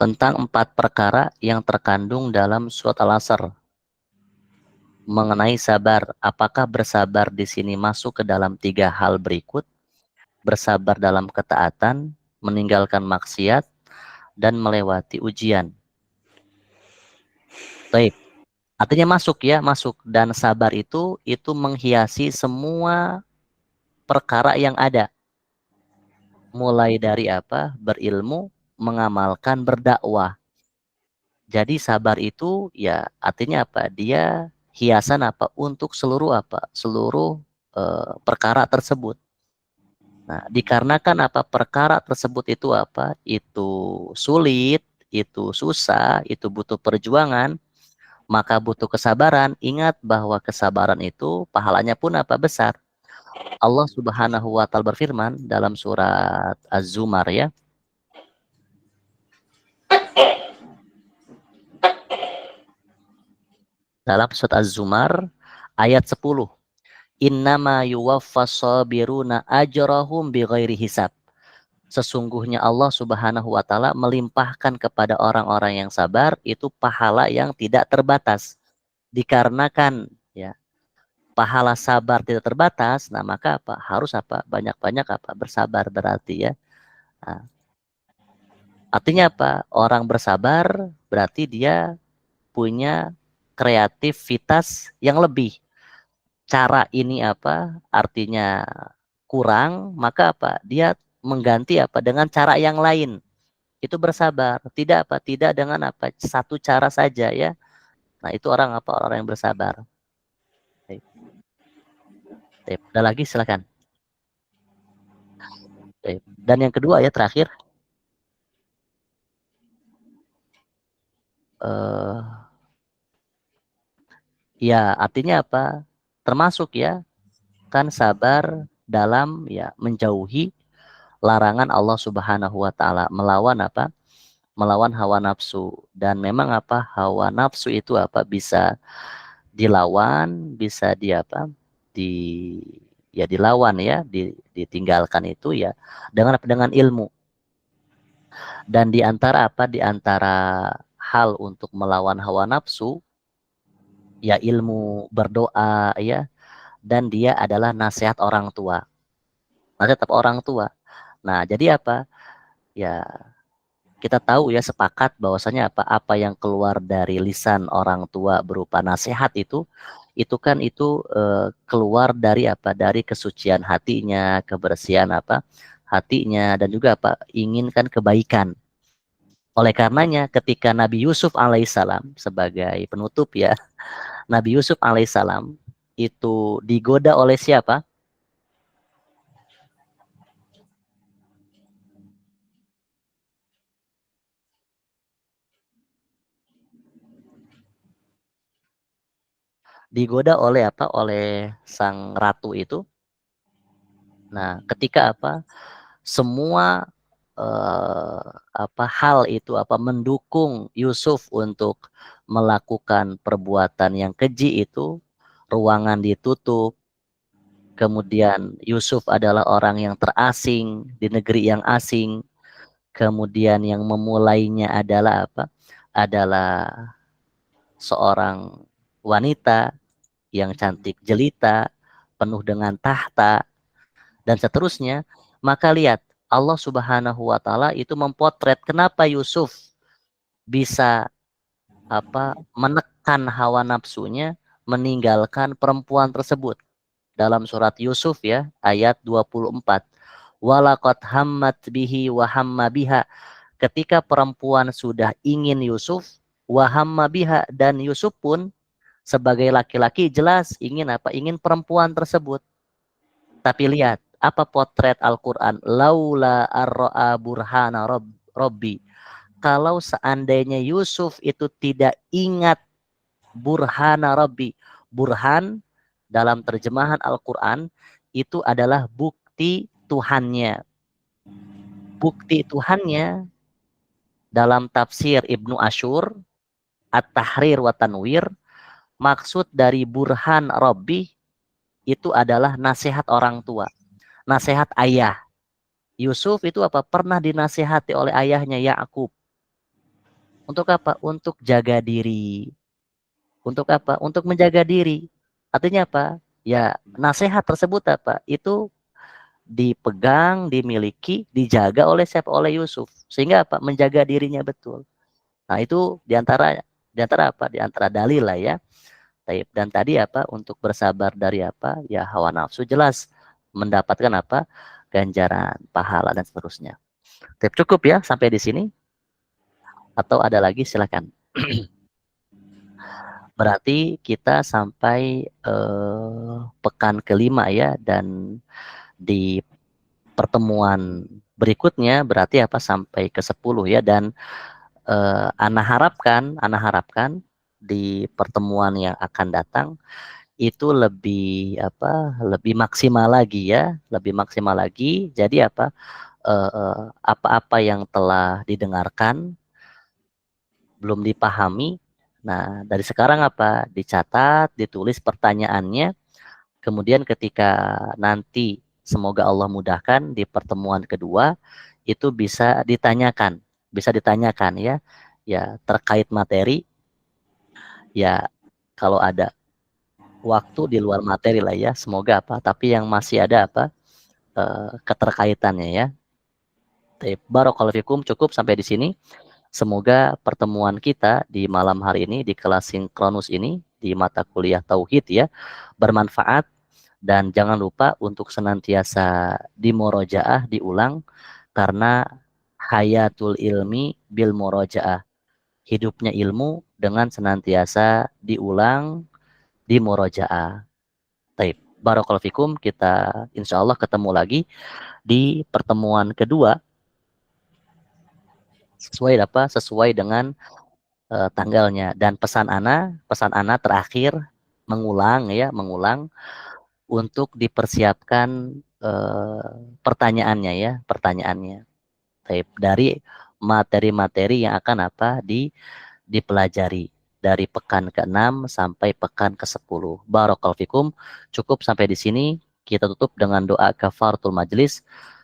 Tentang 4 perkara yang terkandung dalam surat Al-Asr mengenai sabar. Apakah bersabar di sini masuk ke dalam 3 hal berikut? Bersabar dalam ketaatan, meninggalkan maksiat, dan melewati ujian. Baik. Artinya masuk ya, masuk. Dan sabar itu menghiasi semua perkara yang ada. Mulai dari apa? Berilmu, mengamalkan, berdakwah. Jadi sabar itu ya artinya apa? Dia hiasan apa? Untuk seluruh apa? Seluruh perkara tersebut. Nah, dikarenakan apa? Perkara tersebut itu apa? Itu sulit, itu susah, itu butuh perjuangan, maka butuh kesabaran. Ingat bahwa kesabaran itu pahalanya pun apa? Besar. Allah Subhanahu wa taala berfirman dalam surat Az-Zumar ya. Dalam surat Az-Zumar ayat 10. Innama yuwaffas sabiruna ajrahum bighairi hisab. Sesungguhnya Allah Subhanahu wa taala melimpahkan kepada orang-orang yang sabar itu pahala yang tidak terbatas. Dikarenakan ya pahala sabar tidak terbatas, nah maka apa? Harus apa? Banyak-banyak apa? Bersabar berarti ya. Nah, artinya apa? Orang bersabar berarti dia punya kreativitas yang lebih. Cara ini apa? Artinya kurang, maka apa? Dia mengganti apa? Dengan cara yang lain. Itu bersabar. Tidak apa? Tidak dengan apa? Satu cara saja ya. Nah, itu orang apa? Orang yang bersabar. Baik. Ada lagi silakan. Baik. Dan yang kedua ya terakhir. Ya, artinya apa? Termasuk ya, kan sabar dalam ya menjauhi larangan Allah Subhanahu wa taala, melawan apa? Melawan hawa nafsu. Dan memang apa? Hawa nafsu itu apa? Bisa dilawan, bisa di apa? Dilawan ya, ditinggalkan itu ya dengan apa? Dengan ilmu. Dan di antara apa? Di antara hal untuk melawan hawa nafsu ya ilmu, berdoa ya, dan dia adalah nasihat orang tua. Nasihat orang tua. Nah, jadi apa? Ya, kita tahu ya sepakat bahwasanya apa yang keluar dari lisan orang tua berupa nasihat itu kan itu keluar dari apa? Dari kesucian hatinya, kebersihan apa? Hatinya, dan juga apa? Inginkan kebaikan. Oleh karenanya ketika Nabi Yusuf alaihissalam sebagai penutup ya, Nabi Yusuf alaihissalam itu digoda oleh siapa? Digoda oleh apa? Oleh sang ratu itu. Nah, ketika apa? Semua hal itu apa mendukung Yusuf untuk melakukan perbuatan yang keji itu, ruangan ditutup. Kemudian Yusuf adalah orang yang terasing di negeri yang asing. Kemudian yang memulainya adalah apa? Adalah seorang wanita yang cantik jelita, penuh dengan tahta, dan seterusnya. Maka lihat, Allah Subhanahu wa taala itu mempotret kenapa Yusuf bisa apa? Menekan hawa nafsunya, meninggalkan perempuan tersebut. Dalam surat Yusuf ya, ayat 24. walaqad hammat bihi wa hamma biha. Ketika perempuan sudah ingin Yusuf, wa hamma biha, dan Yusuf pun sebagai laki-laki jelas ingin apa? Ingin perempuan tersebut. Tapi lihat, apa potret Al-Quran? Laula arra'a burhana Rabbi. Kalau seandainya Yusuf itu tidak ingat burhana Rabbi. Burhan dalam terjemahan Al-Quran itu adalah bukti Tuhannya. Bukti Tuhannya dalam tafsir Ibnu Asyur, At-Tahrir wa Tanwir, maksud dari burhan Rabbi itu adalah nasihat orang tua, nasihat ayah. Yusuf itu apa? Pernah dinasihati oleh ayahnya Yakub. Untuk apa? Untuk jaga diri. Untuk apa? Untuk menjaga diri. Artinya apa? Ya, nasihat tersebut apa? Itu dipegang, dimiliki, dijaga oleh siapa? Oleh Yusuf. Sehingga apa? Menjaga dirinya betul. Nah, itu diantara apa? Diantara dalil lah ya. Dan tadi apa? Untuk bersabar dari apa? Ya, hawa nafsu, jelas mendapatkan apa? Ganjaran, pahala, dan seterusnya. Tapi cukup ya sampai di sini. Atau ada lagi, silakan. Berarti kita sampai pekan kelima ya, dan di pertemuan berikutnya berarti apa? Sampai ke 10 ya, dan ana harapkan di pertemuan yang akan datang itu lebih apa? Lebih maksimal lagi ya, lebih maksimal lagi. Jadi apa? Apa-apa yang telah didengarkan belum dipahami. Nah, dari sekarang apa? Dicatat, ditulis pertanyaannya. Kemudian ketika nanti semoga Allah mudahkan di pertemuan kedua itu bisa ditanyakan ya. Ya, terkait materi. Ya, kalau ada waktu di luar materi lah ya, semoga apa? Tapi yang masih ada apa? Keterkaitannya ya. Barakallahu fikum, cukup sampai di sini. Semoga pertemuan kita di malam hari ini di kelas sinkronus ini di mata kuliah tauhid ya bermanfaat, dan jangan lupa untuk senantiasa dimorojaah, diulang, karena hayatul ilmi bil morojaah, hidupnya ilmu dengan senantiasa diulang, dimorojaah. Baik, barakallahu fikum, kita insyaallah ketemu lagi di pertemuan kedua sesuai dengan tanggalnya. Dan pesan ana terakhir mengulang untuk dipersiapkan pertanyaannya. Dari materi-materi yang akan dipelajari dari pekan ke-6 sampai pekan ke-10. Barakallahu fikum. Cukup sampai di sini. Kita tutup dengan doa kafaratul majlis.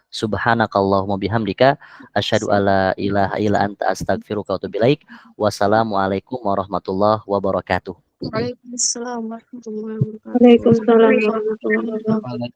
Subhanakallahumma bihamdika asyhadu alla ilaha illa anta astaghfiruka wa atubu ilaik. Wassalamualaikum warahmatullahi wabarakatuh. Waalaikumsalam warahmatullahi wabarakatuh. Waalaikumsalam warahmatullahi wabarakatuh.